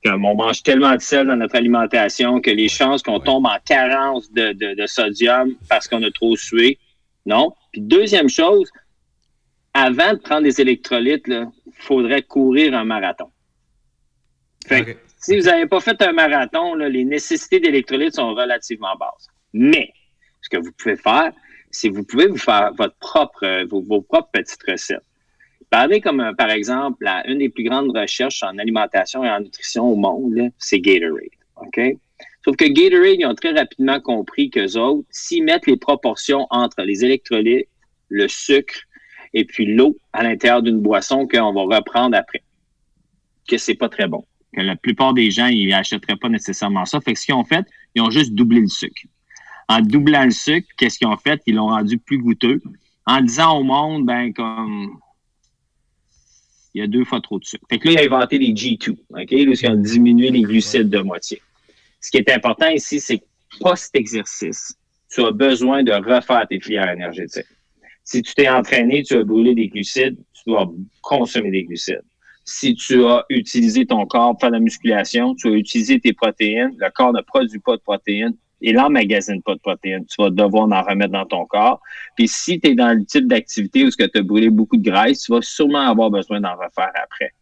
[SPEAKER 3] Comme on mange tellement de sel dans notre alimentation que les chances qu'on tombe en carence de sodium parce qu'on a trop sué, non. Puis deuxième chose, avant de prendre des électrolytes, il faudrait courir un marathon. Fait que, si vous n'avez pas fait un marathon, là, les nécessités d'électrolytes sont relativement basses. Mais, ce que vous pouvez faire, c'est que vous pouvez vous faire vos propres petites recettes. Parlez comme, par exemple, une des plus grandes recherches en alimentation et en nutrition au monde, là, c'est Gatorade. OK? Sauf que Gatorade, ils ont très rapidement compris qu'eux autres, s'ils mettent les proportions entre les électrolytes, le sucre et puis l'eau à l'intérieur d'une boisson qu'on va reprendre après, que c'est pas très bon. Que la plupart des gens, ils achèteraient pas nécessairement ça. Fait que ce qu'ils ont fait, ils ont juste doublé le sucre. En doublant le sucre, qu'est-ce qu'ils ont fait? Ils l'ont rendu plus goûteux. En disant au monde, comme il y a 2 fois trop de sucre. Fait que là, ils ont inventé les G2, OK? Là, ils ont diminué les glucides de moitié. Ce qui est important ici, c'est que post-exercice, tu as besoin de refaire tes filières énergétiques. Si tu t'es entraîné, tu as brûlé des glucides, tu dois consommer des glucides. Si tu as utilisé ton corps pour faire de la musculation, tu as utilisé tes protéines, le corps ne produit pas de protéines, et l'emmagasine pas de protéines. Tu vas devoir en remettre dans ton corps. Puis si tu es dans le type d'activité où tu as brûlé beaucoup de graisse, tu vas sûrement avoir besoin d'en refaire après.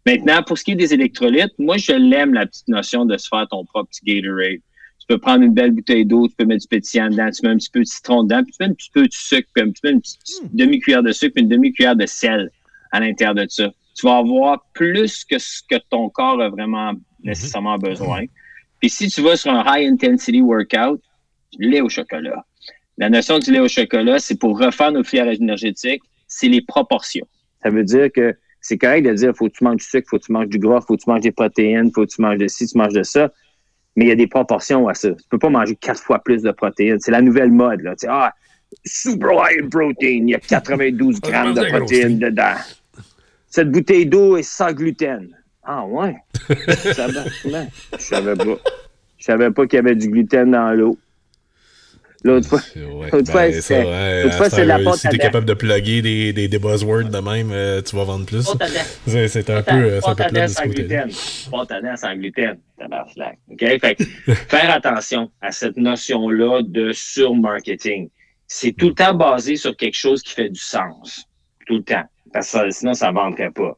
[SPEAKER 3] Maintenant, pour ce qui est des électrolytes, moi, je l'aime, la petite notion de se faire ton propre petit Gatorade. Tu peux prendre une belle bouteille d'eau, tu peux mettre du pétillant dedans, tu mets un petit peu de citron dedans, puis tu mets un petit peu de sucre, puis tu mets une petite demi-cuillère de sucre, puis une demi-cuillère de sel à l'intérieur de ça. Tu vas avoir plus que ce que ton corps a vraiment nécessairement besoin. Puis si tu vas sur un high-intensity workout, lait au chocolat. La notion du lait au chocolat, c'est pour refaire nos filières énergétiques, c'est les proportions. Ça veut dire que c'est correct de dire faut que tu manges du sucre, faut que tu manges du gras, faut que tu manges des protéines, faut que tu manges de ci, tu manges de ça. Mais il y a des proportions à ça. Tu peux pas manger 4 fois plus de protéines. C'est la nouvelle mode, là. Tu sais, super high protein, il y a 92 grammes de protéines dedans. Cette bouteille d'eau est sans gluten. Ah ouais? Je savais pas. Je savais pas qu'il y avait du gluten dans l'eau. L'autre fois, c'est la pâte.
[SPEAKER 2] Si t'es capable de plugger des buzzwords de même, tu vas vendre plus. C'est un peu plat de ce côté-là.
[SPEAKER 3] Pâte à dents sans gluten. OK? Fait que, faire attention à cette notion-là de surmarketing. C'est tout le temps basé sur quelque chose qui fait du sens. Tout le temps. Parce que sinon, ça ne vendrait pas.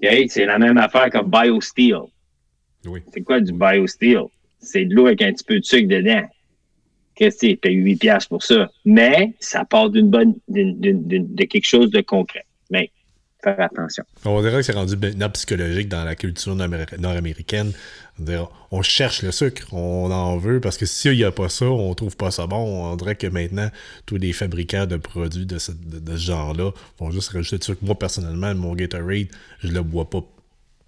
[SPEAKER 3] Okay? C'est la même affaire que BioSteel.
[SPEAKER 2] Oui.
[SPEAKER 3] C'est quoi du BioSteel? c'est de l'eau avec un petit peu de sucre dedans. Qu'est-ce que tu payes 8$ pour ça? Mais ça part de quelque chose de concret. Mais faire attention.
[SPEAKER 2] On dirait que c'est rendu maintenant psychologique dans la culture nord-américaine. On cherche le sucre, on en veut, parce que s'il n'y a pas ça, on trouve pas ça bon. On dirait que maintenant, tous les fabricants de produits de ce genre-là vont juste rajouter du sucre. Moi, personnellement, mon Gatorade, je le bois pas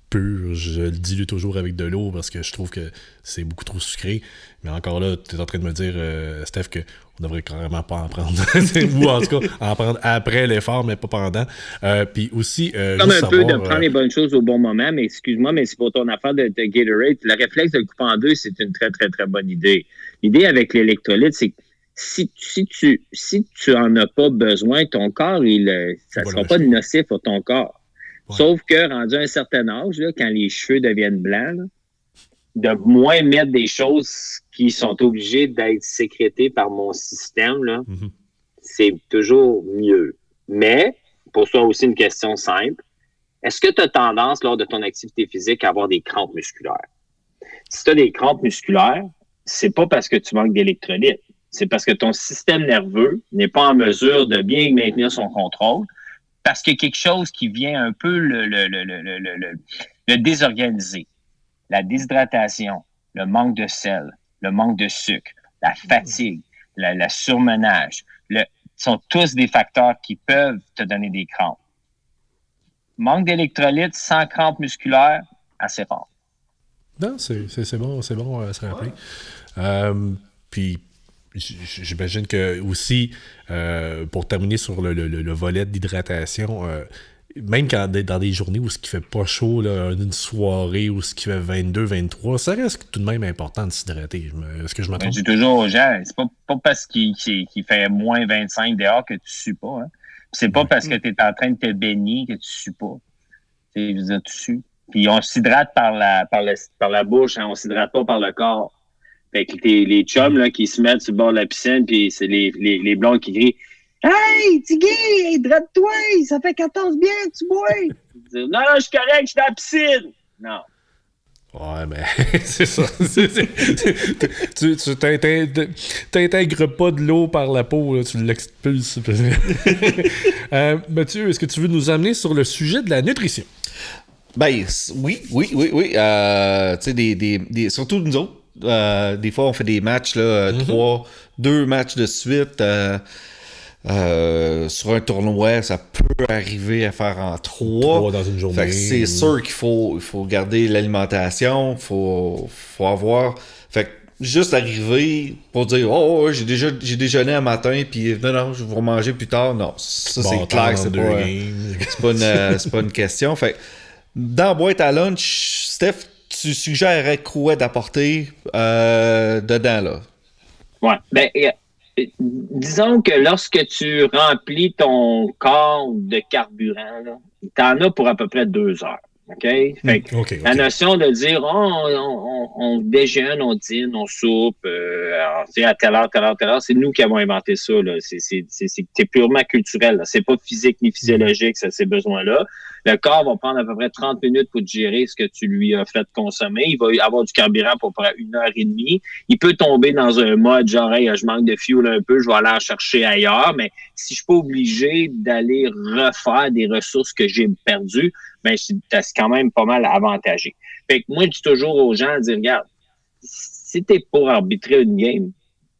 [SPEAKER 2] pur, je le dilue toujours avec de l'eau parce que je trouve que c'est beaucoup trop sucré. Mais encore là, tu es en train de me dire, Steph, qu'on devrait carrément pas en prendre. Ou en tout cas, en prendre après l'effort, mais pas pendant. Puis aussi,
[SPEAKER 3] comme un peu de prendre les bonnes choses au bon moment, mais excuse-moi, mais c'est pour ton affaire de Gatorade. Le réflexe de le couper en deux, c'est une très, très, très bonne idée. L'idée avec l'électrolyte, c'est que si tu en as pas besoin, ton corps, ça ne sera pas nocif pour ton corps. Ouais. Sauf que, rendu à un certain âge, là, quand les cheveux deviennent blancs, là, de moins mettre des choses qui sont obligées d'être sécrétées par mon système, là, c'est toujours mieux. Mais, pour toi aussi une question simple, est-ce que tu as tendance, lors de ton activité physique, à avoir des crampes musculaires? Si tu as des crampes musculaires, c'est pas parce que tu manques d'électrolytes. C'est parce que ton système nerveux n'est pas en mesure de bien maintenir son contrôle. Parce qu'il y a quelque chose qui vient un peu le désorganiser. La déshydratation, le manque de sel, le manque de sucre, la fatigue, la surmenage, sont tous des facteurs qui peuvent te donner des crampes. Manque d'électrolytes sans crampes musculaires, assez rare.
[SPEAKER 2] Non, c'est bon à se rappeler. Puis, j'imagine que aussi, pour terminer sur le volet d'hydratation, même quand dans des journées où ce qui fait pas chaud, là, une soirée où ce qui fait 22, 23, ça reste tout de même important de s'hydrater. Est-ce que je m'attends?
[SPEAKER 3] Je dis toujours aux gens, c'est pas parce qu'il fait moins 25 dehors que tu sues pas. Hein. C'est pas parce que tu es en train de te baigner que tu sues pas. Je veux dire, tu sues. Puis on s'hydrate par la bouche, hein, on s'hydrate pas par le corps. Fait que les chums là, qui se mettent sur le bord de la piscine, puis c'est les blondes qui crient « Hey, Tigui, hydrate-toi, ça fait 14 bien, tu bois! » Non, je suis correct, je suis dans la piscine! Non.
[SPEAKER 2] Ouais, mais c'est ça. Tu t'intègres pas de l'eau par la peau, là, tu l'expulses. Mathieu, est-ce que tu veux nous amener sur le sujet de la nutrition?
[SPEAKER 1] Ben, oui. Tu sais, surtout nous autres. Des fois, on fait des matchs, là, 2 matchs de suite. Sur un tournoi, ça peut arriver à faire en 3
[SPEAKER 2] dans une journée.
[SPEAKER 1] Fait que c'est sûr qu'il faut garder l'alimentation, faut avoir. Fait que juste arriver pour dire j'ai déjeuné un matin puis non, je vais manger plus tard. Non, ça c'est clair, c'est pas une question. Fait que dans la boîte à lunch, Steph, tu suggérerais quoi d'apporter dedans là?
[SPEAKER 3] Ouais, ben disons que lorsque tu remplis ton corps de carburant, tu en as pour à peu près 2 heures. OK? Fait que la notion de dire on déjeune, on dîne, on soupe, à telle heure, c'est nous qui avons inventé ça. Là. C'est purement culturel. Là. C'est pas physique ni physiologique, ces besoins-là. Le corps va prendre à peu près 30 minutes pour digérer ce que tu lui as fait consommer. Il va avoir du carburant pour près 1h30. Il peut tomber dans un mode genre hey, je manque de fuel un peu, je vais aller en chercher ailleurs. Mais si je suis pas obligé d'aller refaire des ressources que j'ai perdues, ben c'est quand même pas mal avantagé. Fait que moi, je dis toujours aux gens, regarde, si t'es pour arbitrer une game,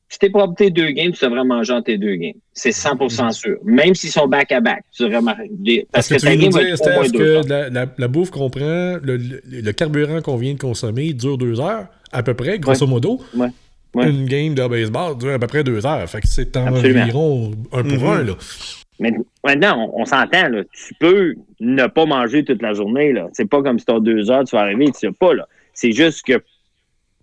[SPEAKER 3] si t'es pour arbitrer 2 games, tu devrais manger entre tes 2 games. C'est 100% sûr. Même s'ils sont back-à-back, tu devrais manger.
[SPEAKER 2] Parce que ta game va être au moins 2 heures. La bouffe qu'on prend, le carburant qu'on vient de consommer dure 2 heures, à peu près, grosso modo.
[SPEAKER 3] Ouais.
[SPEAKER 2] Une game de baseball dure à peu près 2 heures. Fait que c'est environ 1 pour 1, là.
[SPEAKER 3] Mais maintenant, on s'entend, là. Tu peux ne pas manger toute la journée, là. C'est pas comme si t'as 2 heures, tu vas arriver et tu sais pas, là. C'est juste que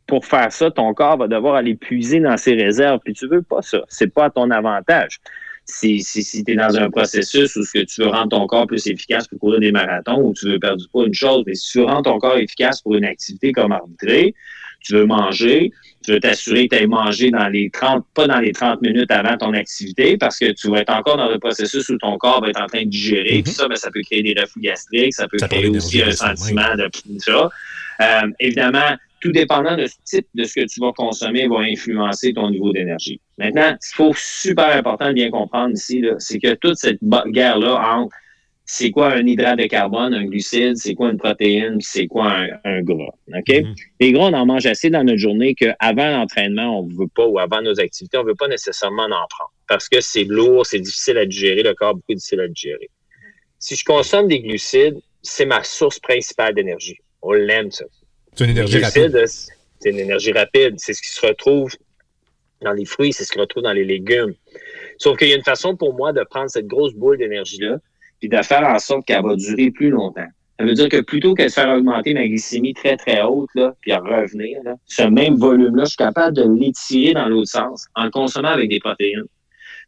[SPEAKER 3] pour faire ça, ton corps va devoir aller puiser dans ses réserves. Puis tu veux pas ça. C'est pas à ton avantage. Si tu es dans un processus où tu veux rendre ton corps plus efficace pour courir des marathons ou tu veux perdre du poids, une chose, mais si tu veux rendre ton corps efficace pour une activité comme arbitrer, tu veux manger, tu veux t'assurer que tu ailles manger pas dans les 30 minutes avant ton activité parce que tu vas être encore dans un processus où ton corps va être en train de digérer. Puis ça, ça peut créer des reflux gastriques, ça peut créer aussi un sentiment de ça. Évidemment, tout dépendant de ce type de ce que tu vas consommer, va influencer ton niveau d'énergie. Maintenant, ce qu'il faut super important de bien comprendre ici, là, c'est que toute cette guerre-là entre c'est quoi un hydrate de carbone, un glucide, c'est quoi une protéine, c'est quoi un gras. OK? Mm-hmm. Les gras, on en mange assez dans notre journée qu'avant l'entraînement, on ne veut pas, ou avant nos activités, on ne veut pas nécessairement en prendre. Parce que c'est lourd, c'est difficile à digérer, le corps est beaucoup difficile à digérer. Si je consomme des glucides, c'est ma source principale d'énergie. On l'aime, ça.
[SPEAKER 2] C'est une énergie rapide.
[SPEAKER 3] C'est une énergie rapide. C'est ce qui se retrouve dans les fruits, c'est ce qui se retrouve dans les légumes. Sauf qu'il y a une façon pour moi de prendre cette grosse boule d'énergie-là puis de faire en sorte qu'elle va durer plus longtemps. Ça veut dire que plutôt que de faire augmenter ma glycémie très, très haute, là, puis à revenir, là, ce même volume-là, je suis capable de l'étirer dans l'autre sens en le consommant avec des protéines.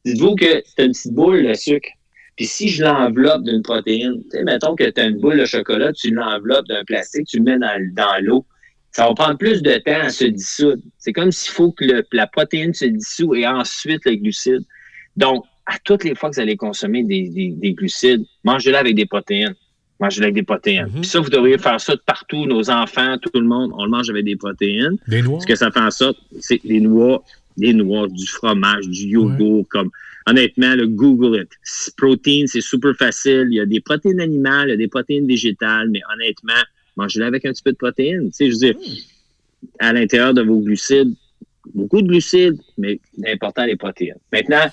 [SPEAKER 3] Dites-vous que c'est une petite boule de sucre. Puis si je l'enveloppe d'une protéine, tu sais, mettons que tu as une boule de chocolat, tu l'enveloppes d'un plastique, tu le mets dans l'eau, ça va prendre plus de temps à se dissoudre. C'est comme s'il faut que la protéine se dissout et ensuite le glucide. Donc, à toutes les fois que vous allez consommer des glucides, mangez-les avec des protéines. Mangez-les avec des protéines. Mm-hmm. Puis ça, vous devriez faire ça de partout, nos enfants, tout le monde, on le mange avec des protéines.
[SPEAKER 2] Des noix.
[SPEAKER 3] Ce que ça fait en sorte, c'est des noix, du fromage, du yogourt, comme... Honnêtement, Google it. Protéines, c'est super facile. Il y a des protéines animales, il y a des protéines végétales, mais honnêtement, mangez-les avec un petit peu de protéines. Tu sais, je veux dire, à l'intérieur de vos glucides, beaucoup de glucides, mais l'important, les protéines. Maintenant,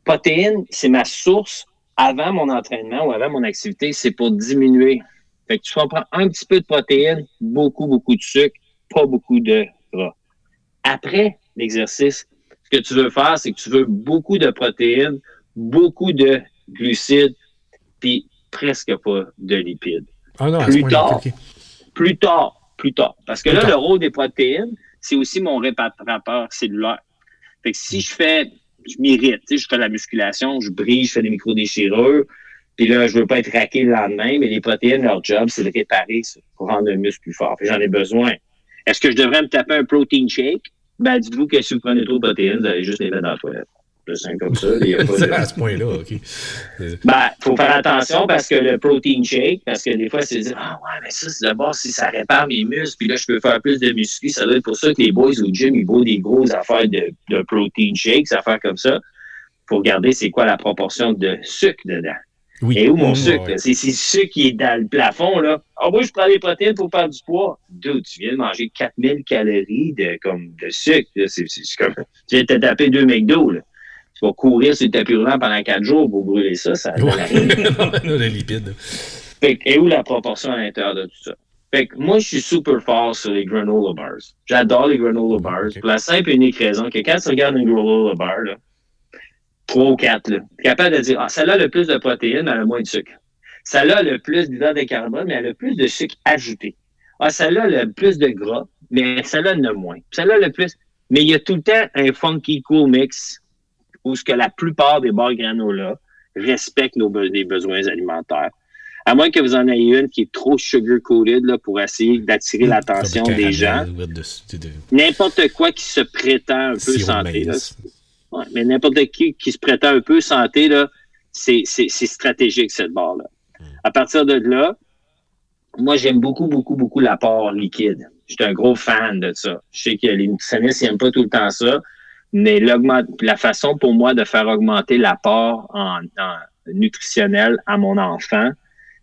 [SPEAKER 3] protéines, c'est ma source avant mon entraînement ou avant mon activité, c'est pour diminuer. Fait que tu vas prendre un petit peu de protéines, beaucoup de sucre, pas beaucoup de gras. Après l'exercice, ce que tu veux faire, c'est que tu veux beaucoup de protéines, beaucoup de glucides, puis presque pas de lipides.
[SPEAKER 2] Ah non,
[SPEAKER 3] plus tard. Parce que là, le rôle des protéines, c'est aussi mon réparateur cellulaire. Fait que si je m'irrite, tu sais, je fais de la musculation, je brille, je fais des micro-déchirures, puis là, je veux pas être raqué le lendemain, mais les protéines, leur job, c'est de réparer ça, pour rendre le muscle plus fort. Fait que j'en ai besoin. Est-ce que je devrais me taper un protein shake? Ben, dites-vous que si vous prenez trop de protéines, vous allez juste les mettre dans la toilette. C'est simple comme ça. Il y a pas de...
[SPEAKER 2] à ce point-là, OK.
[SPEAKER 3] Ben, faut faire attention parce que le protein shake, parce que des fois, c'est dire, ah ouais, mais ça, c'est d'abord, si ça répare mes muscles, puis là, je peux faire plus de muscles. Ça doit être pour ça que les boys au gym, ils boivent des grosses affaires de protein shakes, des affaires comme ça. Faut regarder c'est quoi la proportion de sucre dedans. Oui. Et où mon sucre? Ouais. C'est le sucre qui est dans le plafond, là. Ah, moi, je prends des protéines pour perdre du poids. Dude, tu viens de manger 4000 calories de sucre. C'est comme, tu viens de te taper 2 McDo, là. Tu vas courir sur le tapis roulant pendant 4 jours pour brûler ça. Ça
[SPEAKER 2] les lipides.
[SPEAKER 3] Fait que, et où la proportion à l'intérieur de tout ça? Fait que moi, je suis super fort sur les granola bars. J'adore les granola bars. Okay. Pour la simple et unique raison que quand tu regardes une granola bar, là, 3 ou 4, là, tu es capable de dire, celle-là a le plus de protéines, mais elle a moins de sucre. Celle-là a le plus d'hydrates de carbone, mais elle a le plus de sucre ajouté. Celle-là a le plus de gras, mais celle-là en a moins. Celle-là a le plus... Mais il y a tout le temps un funky cool mix où ce que la plupart des barres granola respectent les besoins alimentaires. À moins que vous en ayez une qui est trop sugar-coated là, pour essayer d'attirer l'attention des gens. N'importe quoi qui se prétend un peu santé. Là, ouais, mais n'importe qui se prétend un peu santé, là, c'est stratégique, cette barre-là. À partir de là, moi, j'aime beaucoup l'apport liquide. Je suis un gros fan de ça. Je sais que les nutritionnistes n'aiment pas tout le temps ça, mais la façon pour moi de faire augmenter l'apport en nutritionnel à mon enfant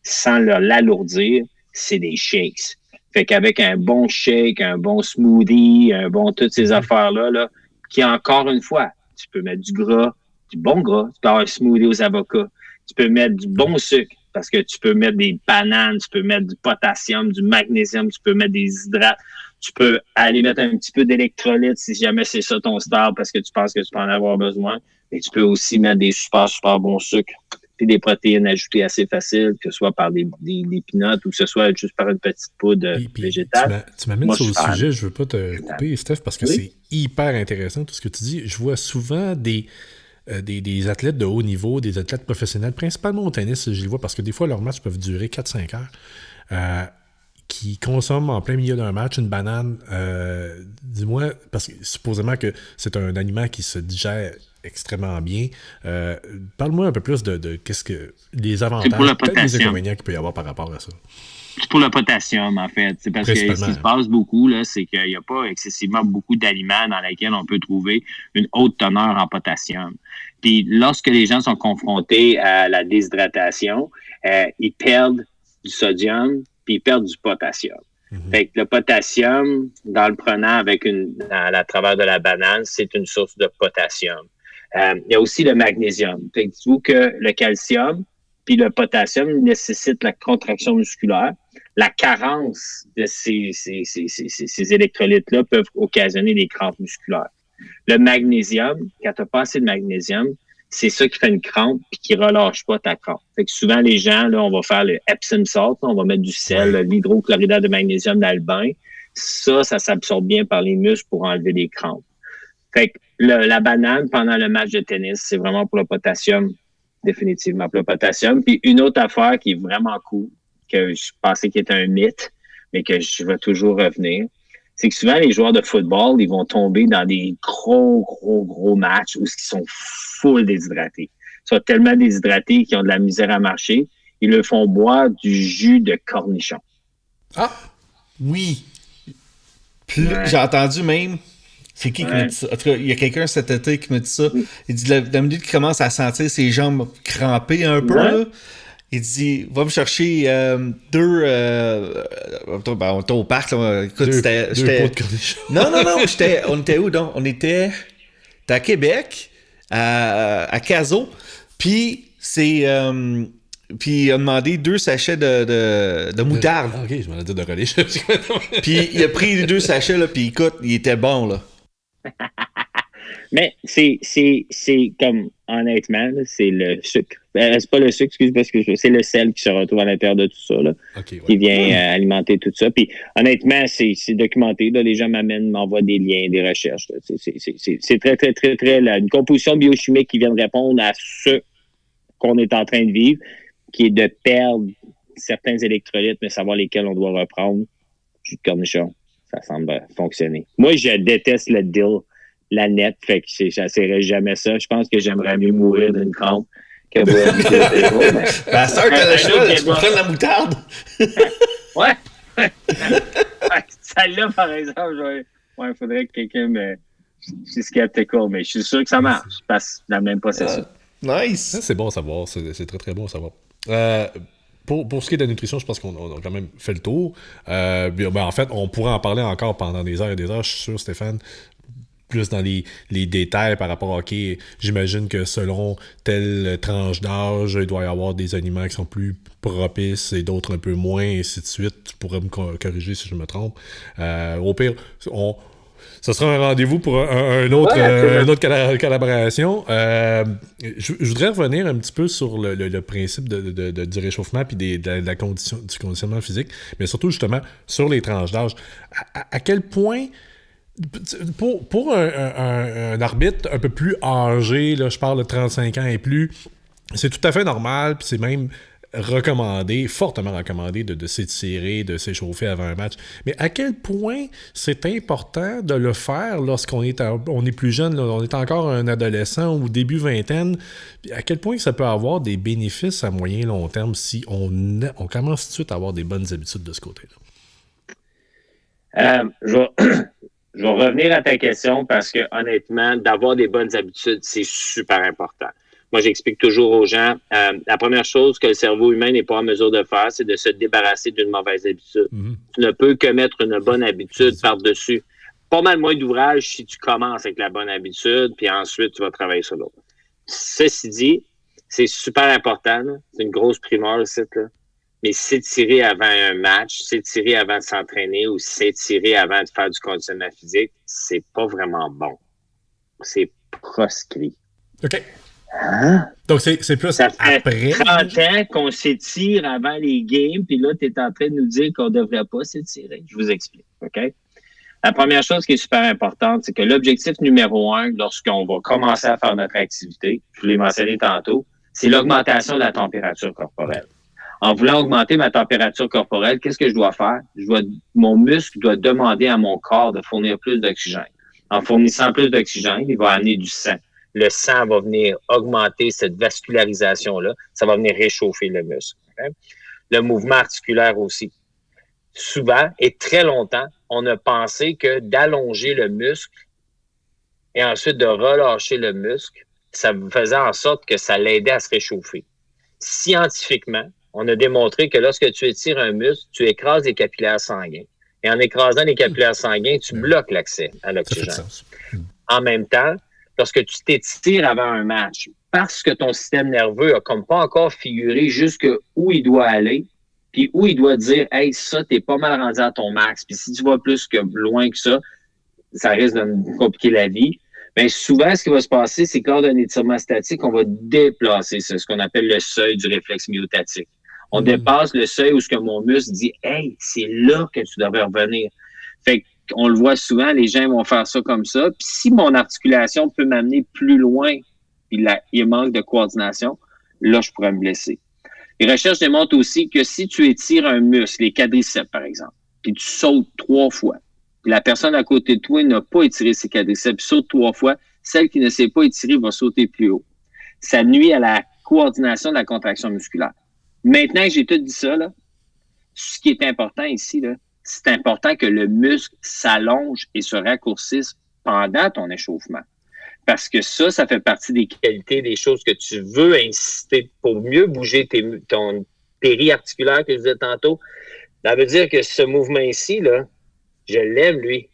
[SPEAKER 3] sans l'alourdir, c'est des shakes. Fait qu'avec un bon shake, un bon smoothie, toutes ces affaires-là, là, qui encore une fois, tu peux mettre du gras, du bon gras, tu peux avoir un smoothie aux avocats, tu peux mettre du bon sucre, parce que tu peux mettre des bananes, tu peux mettre du potassium, du magnésium, tu peux mettre des hydrates, tu peux aller mettre un petit peu d'électrolyte si jamais c'est ça ton style, parce que tu penses que tu peux en avoir besoin, et tu peux aussi mettre des super bons sucres, puis des protéines ajoutées assez faciles, que ce soit par des peanuts ou que ce soit juste par une petite poudre végétale.
[SPEAKER 2] Tu m'amènes sur le sujet, je veux pas te couper, Steph, parce que c'est hyper intéressant tout ce que tu dis. Je vois souvent des athlètes de haut niveau, des athlètes professionnels, principalement au tennis, je les vois parce que des fois leurs matchs peuvent durer 4-5 heures, qui consomment en plein milieu d'un match une banane, dis-moi, parce que supposément que c'est un aliment qui se digère extrêmement bien. Parle-moi un peu plus de qu'est-ce que les avantages, peut-être les inconvénients qu'il peut y avoir par rapport à ça.
[SPEAKER 3] C'est pour le potassium, en fait. C'est parce que ce qui se passe beaucoup, là, c'est qu'il n'y a pas excessivement beaucoup d'aliments dans lesquels on peut trouver une haute teneur en potassium. Puis lorsque les gens sont confrontés à la déshydratation, ils perdent du sodium puis ils perdent du potassium. Fait que le potassium, dans le prenant à travers de la banane, c'est une source de potassium. Il y a aussi le magnésium. Fait que dites-vous que le calcium puis le potassium nécessite la contraction musculaire. La carence de ces électrolytes-là peuvent occasionner des crampes musculaires. Le magnésium, quand tu n'as pas assez de magnésium, c'est ça qui fait une crampe et qui relâche pas ta crampe. Fait que souvent, les gens, là, on va faire le Epsom salt, on va mettre du sel, l'hydrochloride de magnésium dans le bain. Ça s'absorbe bien par les muscles pour enlever les crampes. Fait que la banane, pendant le match de tennis, c'est vraiment pour le potassium, définitivement pour le potassium. Puis une autre affaire qui est vraiment cool, que je pensais qu'il était un mythe, mais que je vais toujours revenir, c'est que souvent, les joueurs de football, ils vont tomber dans des gros matchs où ils sont full déshydratés. Ils sont tellement déshydratés qu'ils ont de la misère à marcher. Ils leur font boire du jus de cornichon.
[SPEAKER 1] Ah! Oui! J'ai entendu même... C'est qui me dit ça? En tout cas, il y a quelqu'un cet été qui me dit ça. Il dit, la minute qu'il commence à sentir ses jambes cramper un peu, là, il dit, va me chercher deux... on était au parc, là. Écoute,
[SPEAKER 2] deux pots de cornichons.
[SPEAKER 1] Non, on était où, donc? On était à Québec, à Cazaux, puis c'est... puis il a demandé 2 sachets de moutarde.
[SPEAKER 2] Ok, je m'en ai dit de relais.
[SPEAKER 1] Puis il a pris les 2 sachets, là, puis écoute, il était bon, là.
[SPEAKER 3] Mais c'est comme, honnêtement, là, c'est le sucre. C'est pas le sucre, excuse, parce que c'est le sel qui se retrouve à l'intérieur de tout ça, là, qui vient alimenter tout ça. Puis honnêtement, c'est documenté. Là, les gens m'envoient des liens, des recherches. Là. C'est très, très, très, très... une composition biochimique qui vient de répondre à ce qu'on est en train de vivre, qui est de perdre certains électrolytes, mais savoir lesquels on doit reprendre. Jus de cornichon, ça semble fonctionner. Moi, je déteste le dill, la nette, fait que j'essaierai jamais ça. Je pense que j'aimerais mieux mourir d'une crampe que boire du dill.
[SPEAKER 1] À cette heure que le choix, tu peux prendre la moutarde.
[SPEAKER 3] Ouais. Celle-là, par exemple, il faudrait que quelqu'un me... Je suis skeptical, mais je suis sûr que ça marche. Je passe dans le même processus.
[SPEAKER 1] Nice!
[SPEAKER 2] Ça, c'est bon à savoir. C'est très, très bon à savoir. Pour ce qui est de la nutrition, je pense qu'on a quand même fait le tour. En fait, on pourrait en parler encore pendant des heures et des heures, je suis sûr, Stéphane, plus dans les détails par rapport à, OK, j'imagine que selon telle tranche d'âge, il doit y avoir des aliments qui sont plus propices et d'autres un peu moins, et ainsi de suite. Tu pourrais me corriger si je me trompe. Au pire, ça sera un rendez-vous pour une autre collaboration. Je voudrais revenir un petit peu sur le principe du réchauffement puis du conditionnement physique, mais surtout justement sur les tranches d'âge. À quel point, pour un arbitre un peu plus âgé, là, je parle de 35 ans et plus, c'est tout à fait normal, puis c'est même fortement recommandé de s'étirer, de s'échauffer avant un match. Mais à quel point c'est important de le faire lorsqu'on est plus jeune, là, on est encore un adolescent ou début vingtaine, à quel point ça peut avoir des bénéfices à moyen et long terme si on commence tout de suite à avoir des bonnes habitudes de ce côté-là?
[SPEAKER 3] Je vais revenir à ta question parce que honnêtement, d'avoir des bonnes habitudes, c'est super important. Moi, j'explique toujours aux gens, la première chose que le cerveau humain n'est pas en mesure de faire, c'est de se débarrasser d'une mauvaise habitude. Tu ne peux que mettre une bonne habitude par-dessus. Pas mal moins d'ouvrage si tu commences avec la bonne habitude, puis ensuite, tu vas travailler sur l'autre. Ceci dit, c'est super important, là. C'est une grosse primeur, là. Mais s'étirer avant un match, s'étirer avant de s'entraîner ou s'étirer avant de faire du conditionnement physique, c'est pas vraiment bon. C'est proscrit.
[SPEAKER 2] OK. Hein? Donc, c'est plus
[SPEAKER 3] ça fait
[SPEAKER 2] après.
[SPEAKER 3] 30 ans qu'on s'étire avant les games, puis là, tu es en train de nous dire qu'on ne devrait pas s'étirer. Je vous explique, OK? La première chose qui est super importante, c'est que l'objectif numéro 1, lorsqu'on va commencer à faire notre activité, je vous l'ai mentionné tantôt, c'est l'augmentation de la température corporelle. En voulant augmenter ma température corporelle, qu'est-ce que je dois faire? Mon muscle doit demander à mon corps de fournir plus d'oxygène. En fournissant plus d'oxygène, il va amener du sang. Le sang va venir augmenter cette vascularisation-là. Ça va venir réchauffer le muscle. Okay? Le mouvement articulaire aussi. souvent et très longtemps, on a pensé que d'allonger le muscle et ensuite de relâcher le muscle, ça faisait en sorte que ça l'aidait à se réchauffer. Scientifiquement, on a démontré que lorsque tu étires un muscle, tu écrases les capillaires sanguins. Et en écrasant les capillaires sanguins, tu bloques l'accès à l'oxygène. En même temps, lorsque tu t'étires avant un match, parce que ton système nerveux a comme pas encore figuré jusqu'où il doit aller, puis où il doit dire « Hey, ça, t'es pas mal rendu à ton max. » Puis si tu vas plus que loin que ça risque de me compliquer la vie. Bien, souvent, ce qui va se passer, c'est que lors d'un étirement statique, on va déplacer ce qu'on appelle le seuil du réflexe myotatique. On dépasse le seuil où ce que mon muscle dit « Hey, c'est là que tu devrais revenir. » Fait qu'on le voit souvent, les gens vont faire ça comme ça. Puis si mon articulation peut m'amener plus loin, puis il manque de coordination, là, je pourrais me blesser. Les recherches démontrent aussi que si tu étires un muscle, les quadriceps par exemple, puis tu sautes 3 fois, puis la personne à côté de toi n'a pas étiré ses quadriceps, puis saute 3 fois, celle qui ne s'est pas étirée va sauter plus haut. Ça nuit à la coordination de la contraction musculaire. Maintenant que j'ai tout dit ça, là, ce qui est important ici, là, c'est important que le muscle s'allonge et se raccourcisse pendant ton échauffement. Parce que ça fait partie des qualités, des choses que tu veux insister pour mieux bouger ton périarticulaire que je disais tantôt. Ça veut dire que ce mouvement ici, là, je l'aime, lui.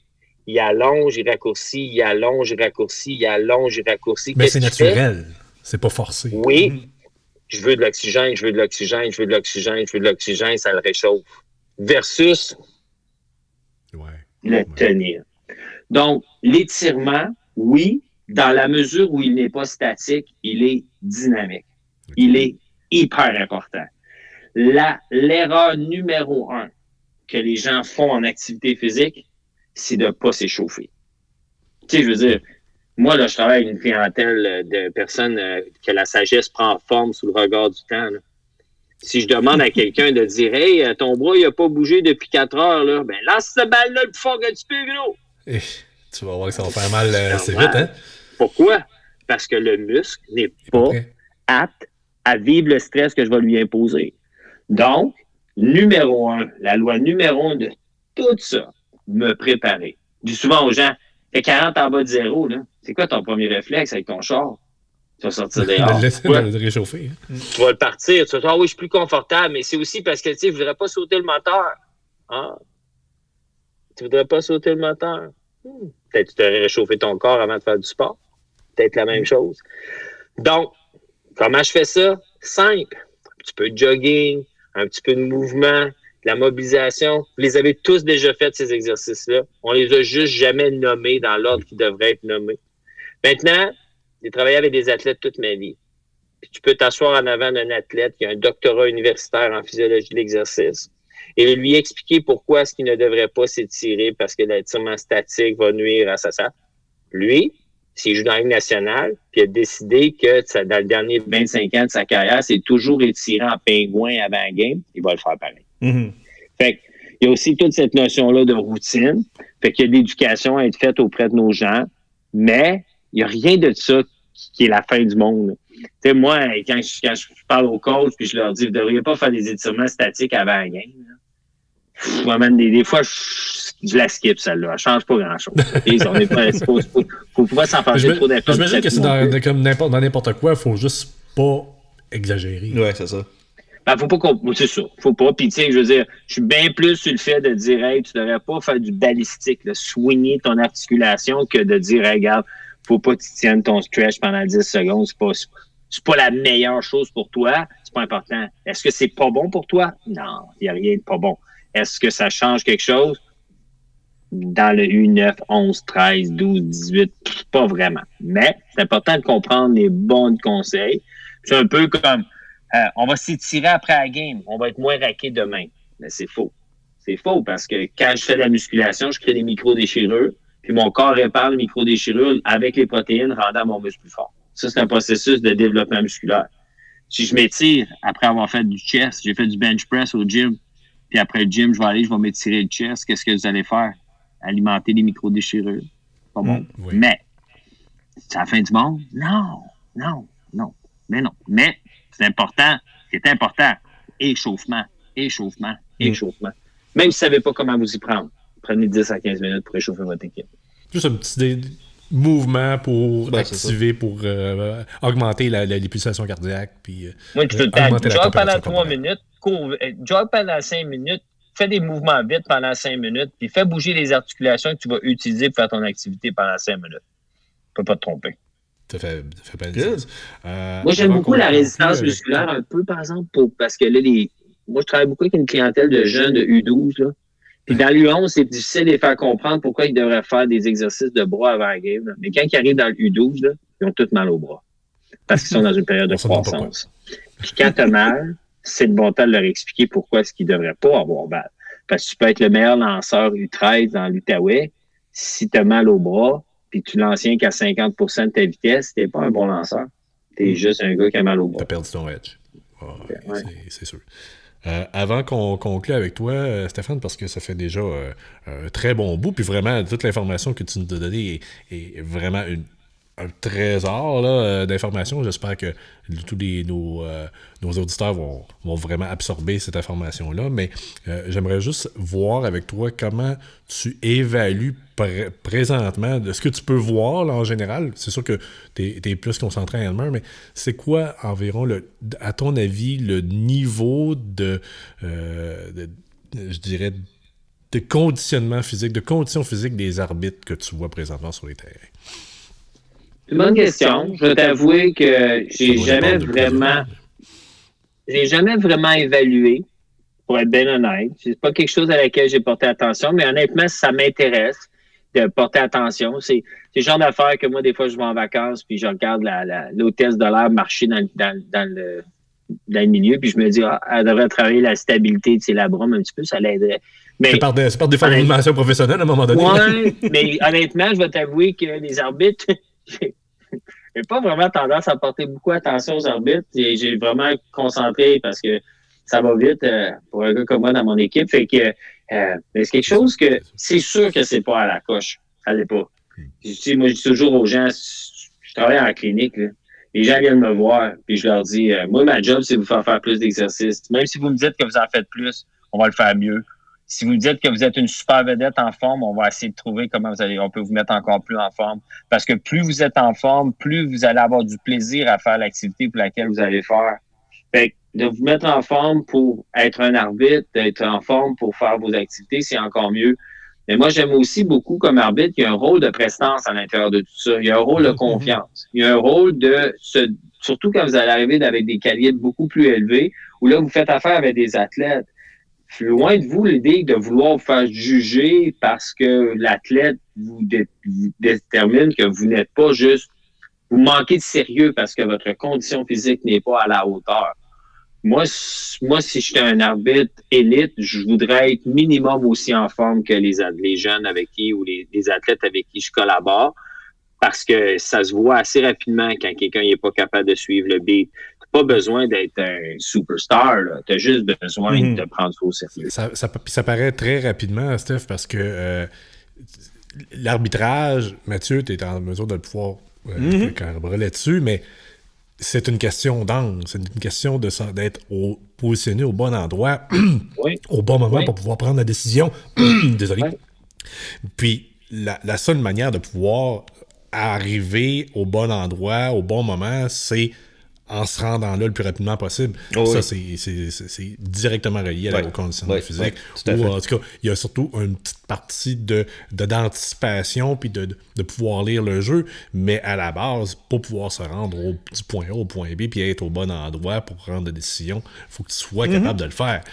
[SPEAKER 3] Il allonge, il raccourcit, il allonge, il raccourcit, il allonge, il raccourcit.
[SPEAKER 2] Mais c'est naturel. C'est pas forcé.
[SPEAKER 3] Oui. Je veux de l'oxygène, je veux de l'oxygène, je veux de l'oxygène, je veux de l'oxygène, ça le réchauffe. Versus le tenir. Donc, l'étirement, oui, dans la mesure où il n'est pas statique, il est dynamique. Il est hyper important. L'erreur numéro 1 que les gens font en activité physique, c'est de ne pas s'échauffer. Tu sais, je veux dire, moi, là, je travaille avec une clientèle de personnes que la sagesse prend forme sous le regard du temps. Là. Si je demande à quelqu'un de dire « Hey, ton bras, il n'a pas bougé depuis 4 heures, là, ben lance cette balle-là le plus fort que tu peux, gros! »
[SPEAKER 2] Tu vas voir que ça va faire mal assez vite, hein?
[SPEAKER 3] Pourquoi? Parce que le muscle n'est pas apte à vivre le stress que je vais lui imposer. Donc, numéro 1, la loi numéro 1 de tout ça, me préparer. Je dis souvent aux gens, t'es 40 en bas de 0, là. C'est quoi ton premier réflexe avec ton char? Tu vas sortir dehors.
[SPEAKER 2] De réchauffer.
[SPEAKER 3] Tu vas le partir. Tu vas dire, ah oui, je suis plus confortable, mais c'est aussi parce que, tu sais, je voudrais pas sauter le moteur. Ah. Tu voudrais pas sauter le moteur? Peut-être que tu t'aurais réchauffé ton corps avant de faire du sport. Peut-être la même chose. Donc, comment je fais ça? Simple. Un petit peu de jogging, un petit peu de mouvement, de la mobilisation. Vous les avez tous déjà fait, ces exercices-là. On les a juste jamais nommés dans l'ordre qui devrait être nommé. Maintenant, j'ai travaillé avec des athlètes toute ma vie. Puis tu peux t'asseoir en avant d'un athlète qui a un doctorat universitaire en physiologie de l'exercice et lui expliquer pourquoi est-ce qu'il ne devrait pas s'étirer parce que l'étirement statique va nuire à ça. Lui, s'il joue dans la Ligue nationale, puis il a décidé que dans le dernier 25 ans de sa carrière, c'est toujours étiré en pingouin avant un game, il va le faire pareil. Mm-hmm. Fait qu'il y a aussi toute cette notion-là de routine. Fait qu'il y a de l'éducation à être faite auprès de nos gens, mais il n'y a rien de ça qui est la fin du monde. Tu sais, moi, quand je parle aux coachs, puis je leur dis, vous ne devriez pas faire des étirements statiques avant la game. Des fois, je la skip, celle-là. Elle ne change pas grand-chose. On n'est pas, faut pas s'en pencher trop d'importance.
[SPEAKER 2] J'imagine que c'est comme dans n'importe quoi, il ne faut juste pas exagérer.
[SPEAKER 1] Oui, c'est ça.
[SPEAKER 3] Ben, faut pas c'est ça. Faut pas. Puis, tu sais, je veux dire, je suis bien plus sur le fait de dire, hey, tu devrais pas faire du balistique, là, soigner ton articulation que de dire, hey, regarde, faut pas que tu tiennes ton stretch pendant 10 secondes. C'est pas la meilleure chose pour toi. C'est pas important. Est-ce que c'est pas bon pour toi? Non, il n'y a rien de pas bon. Est-ce que ça change quelque chose? Dans le U9, 11, 13, 12, 18, pas vraiment. Mais c'est important de comprendre les bons conseils. C'est un peu comme, on va s'étirer après la game. On va être moins raqué demain. Mais c'est faux. C'est faux parce que quand je fais de la musculation, je crée des micro-déchirures. Puis mon corps répare les micro-déchirures avec les protéines, rendant mon muscle plus fort. Ça, c'est un processus de développement musculaire. Si je m'étire après avoir fait du chest, j'ai fait du bench press au gym, puis après le gym, je vais m'étirer le chest, qu'est-ce que vous allez faire? Alimenter les micro-déchirures. Pas bon. Oui. Mais, c'est la fin du monde? Non. Mais non. Mais, c'est important. Échauffement. Même si vous ne savez pas comment vous y prendre, prenez 10 à 15 minutes pour réchauffer votre équipe.
[SPEAKER 2] Juste un petit mouvement pour activer, pour augmenter les pulsations cardiaques. Puis,
[SPEAKER 3] moi, je te jog pendant 3 minutes, jog pendant 5 minutes, fais des mouvements vite pendant 5 minutes, puis fais bouger les articulations que tu vas utiliser pour faire ton activité pendant 5 minutes. Tu ne peux pas te tromper.
[SPEAKER 2] Ça fait pas de sens.
[SPEAKER 3] Moi, j'aime beaucoup la résistance musculaire un peu, par exemple, parce que là, moi, je travaille beaucoup avec une clientèle de jeunes de U12, là. Puis dans l'U11, c'est difficile de les faire comprendre pourquoi ils devraient faire des exercices de bras avant la game. Là. Mais quand ils arrivent dans le U12, là, ils ont tous mal au bras. Parce qu'ils sont dans une période de croissance. Puis quand tu as mal, c'est le bon temps de leur expliquer pourquoi est-ce qu'ils ne devraient pas avoir mal. Parce que tu peux être le meilleur lanceur U13 dans l'Outaouais. Si tu as mal au bras, puis tu lances rien qu'à 50% de ta vitesse, tu n'es pas un bon lanceur. Tu es juste un gars qui a mal au bras.
[SPEAKER 2] Tu as perdu ton edge. Oh, ouais. C'est sûr. Avant qu'on conclue avec toi, Stéphane, parce que ça fait déjà un très bon bout, puis vraiment, toute l'information que tu nous as donnée est vraiment un trésor là, d'informations. J'espère que tous nos auditeurs vont vraiment absorber cette information-là, mais j'aimerais juste voir avec toi comment tu évalues présentement de ce que tu peux voir là, en général. C'est sûr que tu es plus concentré à Elmer, mais c'est quoi environ, à ton avis, le niveau je dirais, de conditionnement physique, de condition physique des arbitres que tu vois présentement sur les terrains?
[SPEAKER 3] C'est une bonne question. Je vais t'avouer que j'ai jamais vraiment évalué, pour être bien honnête. C'est pas quelque chose à laquelle j'ai porté attention, mais honnêtement, ça m'intéresse de porter attention. C'est le genre d'affaires que moi, des fois, je vais en vacances, puis je regarde l'hôtesse de l'air marcher dans le milieu, puis je me dis, elle devrait travailler la stabilité de ses labrum un petit peu, ça l'aiderait. Mais,
[SPEAKER 2] c'est par des formations professionnelles à un moment donné.
[SPEAKER 3] Oui, mais honnêtement, je vais t'avouer que les arbitres, j'ai pas vraiment tendance à porter beaucoup attention aux arbitres. J'ai vraiment concentré parce que ça va vite pour un gars comme moi dans mon équipe. Fait que mais c'est quelque chose que c'est sûr que c'est pas à la coche. Ça l'est pas. Moi, je dis toujours aux gens, je travaille en clinique, là. Les gens viennent me voir, puis je leur dis, moi, ma job, c'est de vous faire plus d'exercices. Même si vous me dites que vous en faites plus, on va le faire mieux. Si vous me dites que vous êtes une super vedette en forme, on va essayer de trouver comment on peut vous mettre encore plus en forme. Parce que plus vous êtes en forme, plus vous allez avoir du plaisir à faire l'activité pour laquelle vous allez faire. Fait que de vous mettre en forme pour être un arbitre, d'être en forme pour faire vos activités, c'est encore mieux. Mais moi, j'aime aussi beaucoup comme arbitre qu'il y a un rôle de prestance à l'intérieur de tout ça. Il y a un rôle de confiance. Il y a un rôle surtout quand vous allez arriver avec des calibres beaucoup plus élevés, où là, vous faites affaire avec des athlètes. Loin de vous l'idée de vouloir vous faire juger parce que l'athlète vous détermine que vous n'êtes pas juste, vous manquez de sérieux parce que votre condition physique n'est pas à la hauteur. Moi, si j'étais un arbitre élite, je voudrais être minimum aussi en forme que les jeunes avec qui ou les athlètes avec qui je collabore, parce que ça se voit assez rapidement quand quelqu'un n'est pas capable de suivre le beat. Tu n'as pas besoin d'être un superstar, tu as juste besoin de prendre ça au sérieux.
[SPEAKER 2] Ça paraît très rapidement, Steph, parce que l'arbitrage, Mathieu, tu es en mesure de le pouvoir carburer là-dessus, mais c'est une question d'angle, c'est une question d'être positionné au bon endroit, au bon moment pour pouvoir prendre la décision. Désolé. Ouais. Puis, la seule manière de pouvoir arriver au bon endroit, au bon moment, c'est en se rendant là le plus rapidement possible. Ça, c'est directement relié au conditionnement physique. Ou en tout cas, il y a surtout une petite partie d'anticipation puis de pouvoir lire le jeu, mais à la base, pour pouvoir se rendre du point A au point B puis être au bon endroit pour prendre des décisions, il faut que tu sois capable de le faire.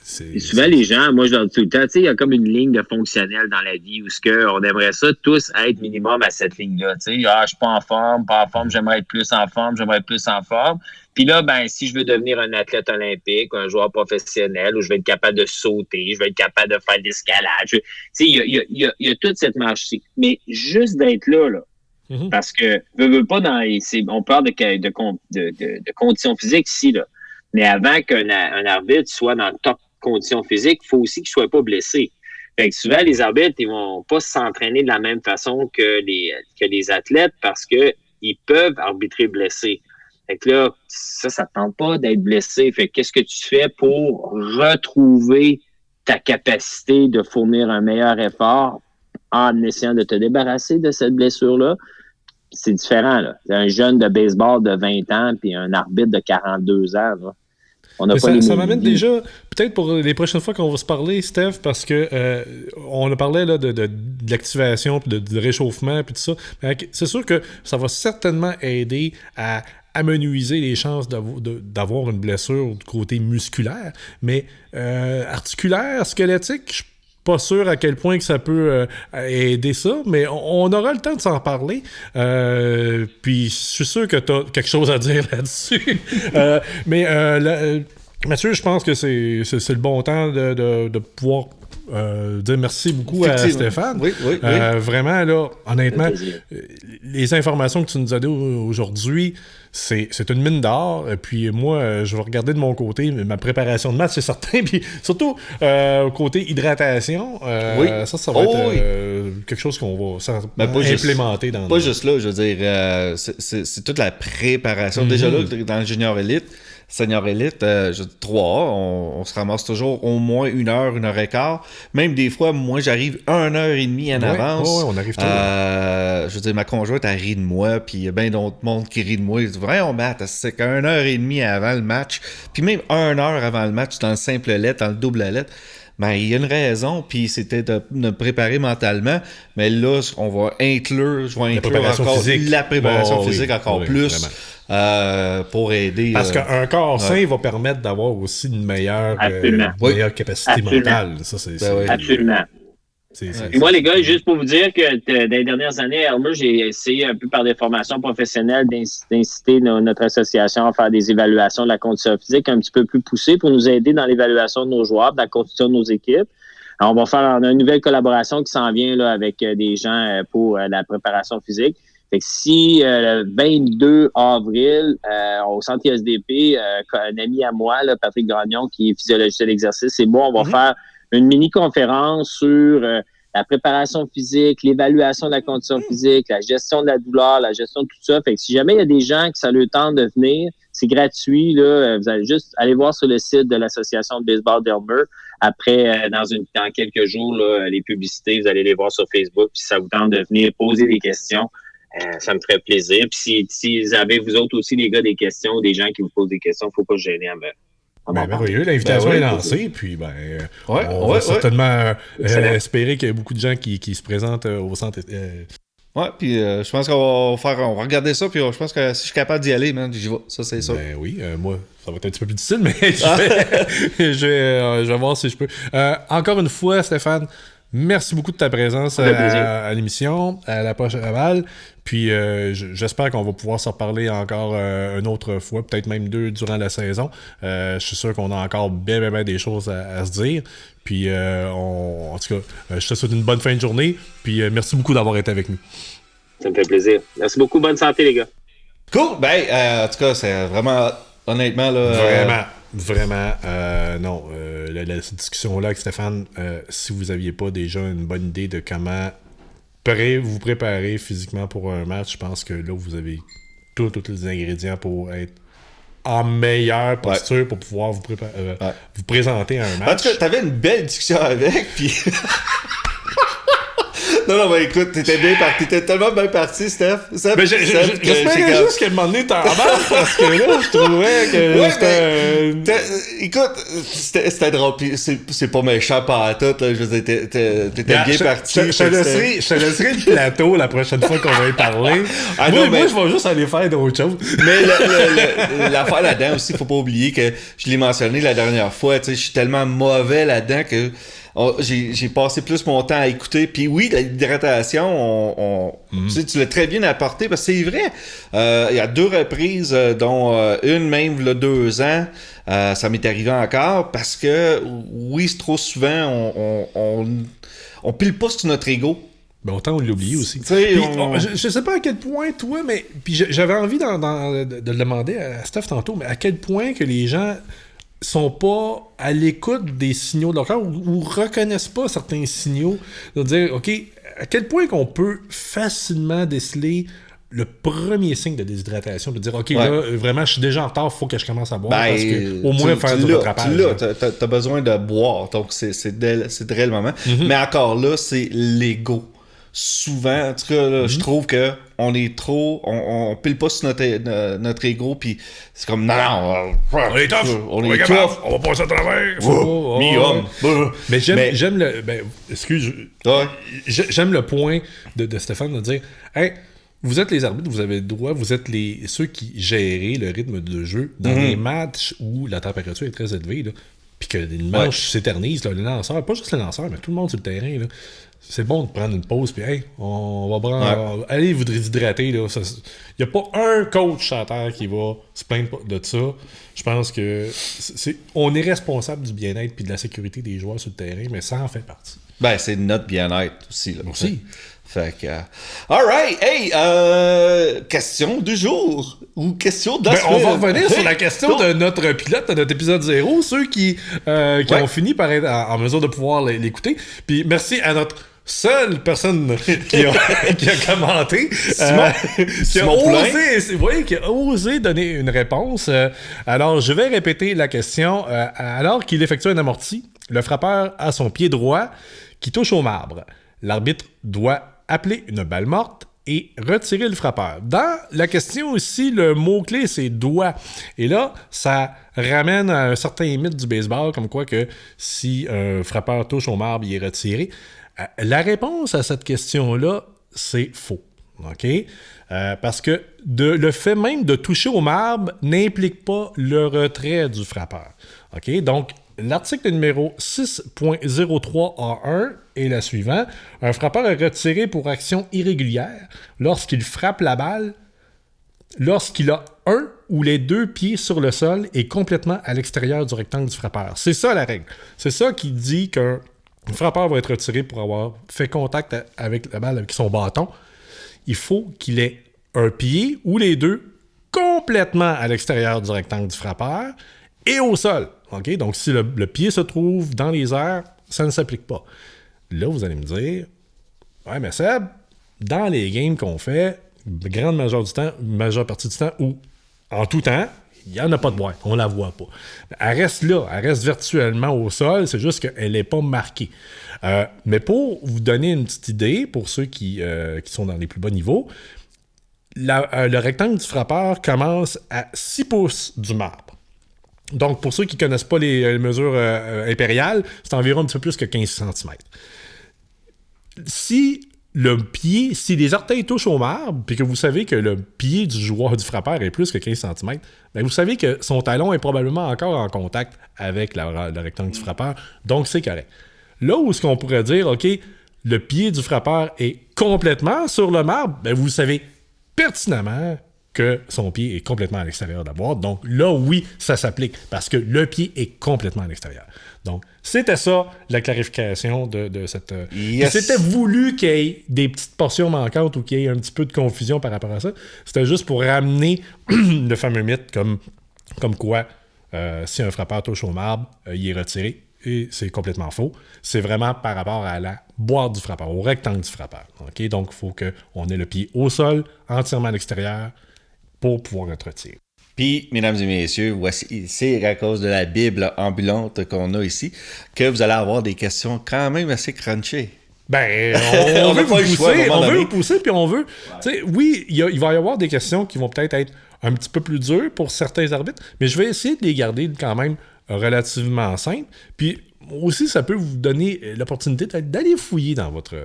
[SPEAKER 3] Souvent, les gens, moi je leur dis tout le temps, il y a comme une ligne de fonctionnel dans la vie où on aimerait ça tous être minimum à cette ligne-là. Je suis pas en forme, j'aimerais être plus en forme, plus en forme. Puis là, si je veux devenir un athlète olympique, un joueur professionnel, où je vais être capable de sauter, je vais être capable de faire de l'escalade. Il y a toute cette marche-ci. Mais juste d'être là, parce que veux pas on parle de conditions physiques ici, là. Mais avant qu'un arbitre soit dans top conditions physiques, il faut aussi qu'il ne soit pas blessé. Fait que souvent, les arbitres, ils vont pas s'entraîner de la même façon que les athlètes parce qu'ils peuvent arbitrer blessés. Fait que là, ça te tente pas d'être blessé. Fait que qu'est-ce que tu fais pour retrouver ta capacité de fournir un meilleur effort en essayant de te débarrasser de cette blessure-là, c'est différent, là. C'est un jeune de baseball de 20 ans puis un arbitre de 42 ans, là.
[SPEAKER 2] Ça m'amène déjà, peut-être pour les prochaines fois qu'on va se parler, Steph, parce que on a parlé là, de l'activation, puis de réchauffement, puis tout ça. C'est sûr que ça va certainement aider à amenuiser les chances d'avoir une blessure du côté musculaire, mais articulaire, squelettique, je suis pas sûr à quel point que ça peut aider ça, mais on aura le temps de s'en parler. Puis je suis sûr que tu as quelque chose à dire là-dessus. Mathieu, je pense que c'est le bon temps de pouvoir dire merci beaucoup à Stéphane.
[SPEAKER 1] Oui.
[SPEAKER 2] Vraiment, là, honnêtement, les informations que tu nous as données aujourd'hui, c'est une mine d'or. Puis moi, je vais regarder de mon côté ma préparation de match, c'est certain. Puis surtout, côté hydratation, ça va être quelque chose qu'on va implémenter dans
[SPEAKER 1] pas juste là, je veux dire, c'est toute la préparation. Déjà là, dans le junior élite, senior élite, 3A, on se ramasse toujours au moins 1 heure, 1 heure et quart. Même des fois, moi, j'arrive 1h30 en avance.
[SPEAKER 2] On arrive
[SPEAKER 1] je veux dire, ma conjointe, elle rit de moi, puis il y a bien d'autres monde qui rit de moi. Ils disent, vraiment, Matt, c'est qu'1 heure et demie avant le match, puis même 1 heure avant le match, dans le simple lettre, dans le double lettre. Ben, il y a une raison, puis c'était de me préparer mentalement. Mais là, je vais inclure encore la préparation physique encore plus pour aider.
[SPEAKER 2] Parce qu'un corps sain va permettre d'avoir aussi une meilleure capacité mentale. Ça,
[SPEAKER 3] Absolument. Moi, les gars, juste pour vous dire que dans les dernières années, Elmer, j'ai essayé un peu par des formations professionnelles d'inciter notre association à faire des évaluations de la condition physique un petit peu plus poussées pour nous aider dans l'évaluation de nos joueurs, dans la constitution de nos équipes. Alors, on a une nouvelle collaboration qui s'en vient là, avec des gens pour la préparation physique. Fait que si le 22 avril, au centre ISDP, un ami à moi, là, Patrick Gagnon, qui est physiologiste de l'exercice, c'est bon, on va faire une mini-conférence sur la préparation physique, l'évaluation de la condition physique, la gestion de la douleur, la gestion de tout ça. Fait que si jamais il y a des gens qui ça le temps de venir, c'est gratuit, là. Vous allez juste aller voir sur le site de l'Association de baseball d'Elmer. Après, dans quelques jours, là, les publicités, vous allez les voir sur Facebook. Puis si ça vous tente de venir poser des questions, ça me ferait plaisir. Puis si vous avez, vous autres aussi, les gars, des questions, des gens qui vous posent des questions, il ne faut pas se gêner à me...
[SPEAKER 2] merveilleux, l'invitation est lancée, puis on va certainement espérer qu'il y a beaucoup de gens qui se présentent au centre.
[SPEAKER 1] Puis je pense qu'on va regarder ça, puis je pense que si je suis capable d'y aller, man, j'y vais, ça c'est ça.
[SPEAKER 2] Ben oui, moi, ça va être un petit peu plus difficile, mais je vais voir si je peux. Encore une fois, Stéphane, merci beaucoup de ta présence à l'émission, à la poche à Val. Puis j'espère qu'on va pouvoir s'en reparler encore une autre fois, peut-être même 2 durant la saison. Je suis sûr qu'on a encore bien des choses à se dire. Puis en tout cas, je te souhaite une bonne fin de journée. Puis merci beaucoup d'avoir été avec nous.
[SPEAKER 3] Ça me fait plaisir. Merci beaucoup. Bonne santé, les gars.
[SPEAKER 1] Cool. En tout cas, c'est vraiment, honnêtement, là...
[SPEAKER 2] Vraiment, non. La discussion-là avec Stéphane, si vous n'aviez pas déjà une bonne idée de comment vous préparer physiquement pour un match, je pense que là, vous avez tous les ingrédients pour être en meilleure posture pour pouvoir vous présenter à un match.
[SPEAKER 1] En tout cas, t'avais une belle discussion avec, puis... Non, mais écoute, t'étais tellement bien parti, Steph.
[SPEAKER 2] Mais j'espérais juste qu'à un moment donné, t'en parles, parce que là, je trouvais que
[SPEAKER 1] écoute, c'était drôle, pis c'est pas méchant par tout, là, je veux dire, t'étais bien parti.
[SPEAKER 2] Je te laisserai le plateau la prochaine fois qu'on va y parler. Moi, je vais juste aller faire d'autres choses.
[SPEAKER 1] Mais l'affaire là-dedans aussi, faut pas oublier que je l'ai mentionné la dernière fois, tu sais, je suis tellement mauvais là-dedans que j'ai passé plus mon temps à écouter. Puis oui, l'hydratation, tu l'as très bien apporté, parce que c'est vrai. Il y a 2 reprises, dont une même là 2 ans, ça m'est arrivé encore, parce que oui, c'est trop souvent, on pile pas sur notre ego.
[SPEAKER 2] Ben, autant on l'oublie aussi. Je sais pas à quel point, toi, mais puis j'avais envie de le demander à Steph tantôt, mais à quel point que les gens sont pas à l'écoute des signaux de leur corps ou reconnaissent pas certains signaux, de dire, OK, à quel point qu'on peut facilement déceler le premier signe de déshydratation, de dire, OK, là, vraiment, je suis déjà en retard, il faut que je commence à boire, parce que au moins faire du rattrapage.
[SPEAKER 1] T'as besoin de boire, donc c'est dès le moment. Mais encore là, c'est l'ego. Souvent, en tout cas, là, je trouve que on est trop, on pile pas sur notre ego, puis c'est comme, non,
[SPEAKER 2] on est tough, on va passer à travers, Mais j'aime le, j'aime le point de Stéphane de dire, hey, vous êtes les arbitres, vous avez le droit, vous êtes ceux qui gèrent le rythme de jeu dans les matchs où la température est très élevée, là, puis que les matchs s'éternisent, les lanceurs, pas juste les lanceurs, mais tout le monde sur le terrain, là. C'est bon de prendre une pause, puis hey, on va prendre. Allez vous déshydrater. Il n'y a pas un coach à terre qui va se plaindre de ça. Je pense que on est responsable du bien-être et de la sécurité des joueurs sur le terrain, mais ça en fait partie.
[SPEAKER 1] Ben, c'est notre bien-être aussi. Là,
[SPEAKER 2] aussi.
[SPEAKER 1] Fait que. All right. Hey, question du jour. Ou question de la semaine.
[SPEAKER 2] On va revenir sur la question de notre pilote, de notre épisode 0. Ceux qui ont fini par être en mesure de pouvoir l'écouter. Puis merci à notre seule personne qui a commenté, qui a osé donner une réponse. Alors, je vais répéter la question. Alors qu'il effectue un amorti, le frappeur a son pied droit qui touche au marbre. L'arbitre doit appeler une balle morte et retirer le frappeur. Dans la question aussi, le mot-clé, c'est « doigt ». Et là, ça ramène à un certain mythe du baseball, comme quoi que si un frappeur touche au marbre, il est retiré. La réponse à cette question-là, c'est faux. OK? Parce que le fait même de toucher au marbre n'implique pas le retrait du frappeur. OK? Donc, l'article numéro 6.03A1 est la suivante. Un frappeur est retiré pour action irrégulière lorsqu'il frappe la balle, lorsqu'il a un ou les deux pieds sur le sol et complètement à l'extérieur du rectangle du frappeur. C'est ça la règle. C'est ça qui dit qu'un frappeur va être retiré pour avoir fait contact avec la balle avec son bâton. Il faut qu'il ait un pied ou les deux complètement à l'extérieur du rectangle du frappeur et au sol. Okay? Donc, si le pied se trouve dans les airs, ça ne s'applique pas. Là, vous allez me dire, ouais, mais Seb, dans les games qu'on fait, grande majeure partie du temps, ou en tout temps, il n'y en a pas de boîte, on ne la voit pas. Elle reste là, elle reste virtuellement au sol, c'est juste qu'elle n'est pas marquée. Mais pour vous donner une petite idée, pour ceux qui sont dans les plus bas niveaux, le rectangle du frappeur commence à 6 pouces du marbre. Donc, pour ceux qui ne connaissent pas les mesures impériales, c'est environ un petit peu plus que 15 cm. Si les orteils touchent au marbre, puis que vous savez que le pied du joueur du frappeur est plus que 15 cm, bien vous savez que son talon est probablement encore en contact avec le rectangle du frappeur, donc c'est correct. Là où est-ce qu'on pourrait dire, OK, le pied du frappeur est complètement sur le marbre, bien vous savez pertinemment que son pied est complètement à l'extérieur de la boîte. Donc là, oui, ça s'applique parce que le pied est complètement à l'extérieur. Donc, c'était ça, la clarification de cette...
[SPEAKER 1] Yes.
[SPEAKER 2] C'était voulu qu'il y ait des petites portions manquantes ou qu'il y ait un petit peu de confusion par rapport à ça. C'était juste pour ramener le fameux mythe comme quoi, si un frappeur touche au marbre, il est retiré. Et c'est complètement faux. C'est vraiment par rapport à la boîte du frappeur, au rectangle du frappeur. Okay? Donc, il faut qu'on ait le pied au sol, entièrement à l'extérieur, pour pouvoir être retiré.
[SPEAKER 1] Puis, mesdames et messieurs, voici, c'est à cause de la Bible ambulante qu'on a ici que vous allez avoir des questions quand même assez crunchées.
[SPEAKER 2] Ben, on veut vous pousser, puis on veut... Ouais. Oui, il va y avoir des questions qui vont peut-être être un petit peu plus dures pour certains arbitres, mais je vais essayer de les garder quand même relativement simples. Puis aussi, ça peut vous donner l'opportunité d'aller fouiller dans votre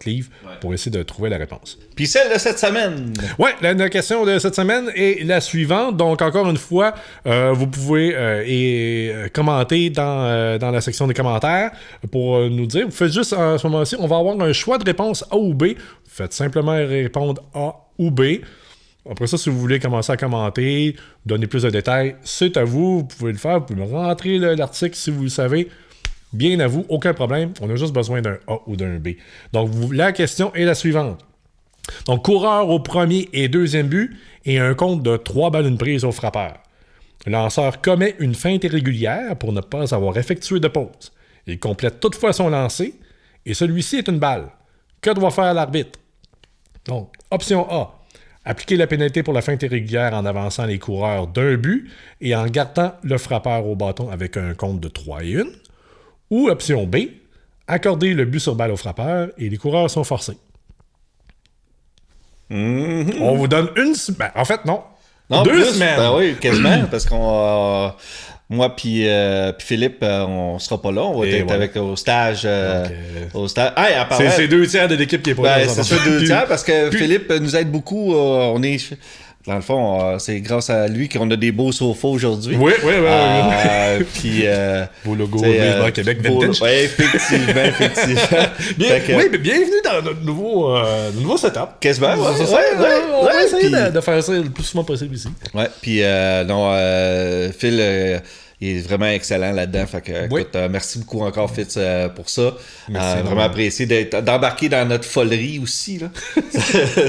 [SPEAKER 2] livre pour essayer de trouver la réponse.
[SPEAKER 1] Puis celle de cette semaine.
[SPEAKER 2] Oui, la question de cette semaine est la suivante. Donc, encore une fois, vous pouvez commenter dans la section des commentaires pour nous dire. Vous faites juste, à ce moment-ci, on va avoir un choix de réponse A ou B. Vous faites simplement répondre A ou B. Après ça, si vous voulez commencer à commenter, donner plus de détails, c'est à vous. Vous pouvez le faire. Vous pouvez me rentrer l'article si vous le savez. Bien à vous, aucun problème. On a juste besoin d'un A ou d'un B. Donc, la question est la suivante. Donc, coureur au premier et deuxième but et un compte de 3 balles une prise au frappeur. Le lanceur commet une feinte irrégulière pour ne pas avoir effectué de pause. Il complète toutefois son lancer et celui-ci est une balle. Que doit faire l'arbitre? Donc, option A. Appliquer la pénalité pour la feinte irrégulière en avançant les coureurs d'un but et en gardant le frappeur au bâton avec un compte de 3-1. Ou option B, accorder le but sur balle au frappeur et les coureurs sont forcés. On vous donne une semaine. En fait, non. 2 semaines.
[SPEAKER 1] Ben oui, quasiment, parce qu'on moi puis Philippe, on sera pas là. On va être avec au stage. Au stage.
[SPEAKER 2] C'est 2 tiers de l'équipe qui est pas là.
[SPEAKER 1] C'est ça, 2 tiers, parce que Philippe nous aide beaucoup. On est... Dans le fond, c'est grâce à lui qu'on a des beaux sofas aujourd'hui.
[SPEAKER 2] Oui.
[SPEAKER 1] Puis...
[SPEAKER 2] beau logo Baseball Québec Vintage.
[SPEAKER 1] Oui, effectivement.
[SPEAKER 2] Bienvenue dans notre nouveau setup.
[SPEAKER 1] Quasiment,
[SPEAKER 2] on va essayer de faire ça le plus souvent possible ici.
[SPEAKER 1] Ouais, puis Phil... il est vraiment excellent là-dedans. Fait que, écoute, merci beaucoup encore, Fitz, pour ça. Vraiment apprécié d'embarquer dans notre folerie aussi. Là.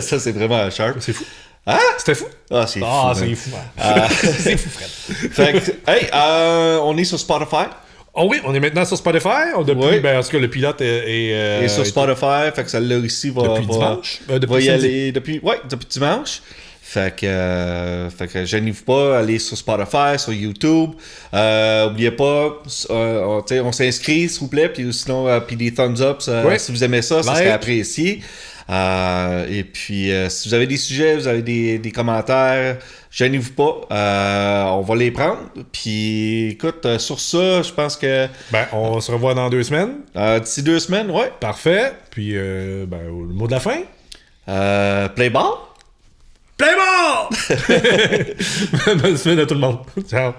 [SPEAKER 1] Ça, c'est vraiment sharp.
[SPEAKER 2] C'est fou.
[SPEAKER 1] Hein?
[SPEAKER 2] C'était fou?
[SPEAKER 1] C'est fou.
[SPEAKER 2] C'est fou. C'est fou, Fred.
[SPEAKER 1] Fait que, hey, on est sur Spotify.
[SPEAKER 2] Oh oui, on est maintenant sur Spotify. Depuis, en tout cas, le pilote est
[SPEAKER 1] sur Spotify. Fait que celle-là ici va...
[SPEAKER 2] Depuis dimanche?
[SPEAKER 1] Va y aller depuis dimanche. Fait que gênez-vous pas, allez sur Spotify, sur YouTube. Oubliez pas, on s'inscrit, s'il vous plaît, puis sinon, puis des thumbs up, si vous aimez ça, ça serait apprécié. Et puis, si vous avez des sujets, vous avez des commentaires, gênez-vous pas, on va les prendre. Puis, écoute, sur ça, je pense que...
[SPEAKER 2] on se revoit dans 2 semaines.
[SPEAKER 1] D'ici 2 semaines, ouais.
[SPEAKER 2] Parfait. Puis, le mot de la fin?
[SPEAKER 1] Play ball!
[SPEAKER 2] Play ball! Bonne semaine à tout le monde. Ciao.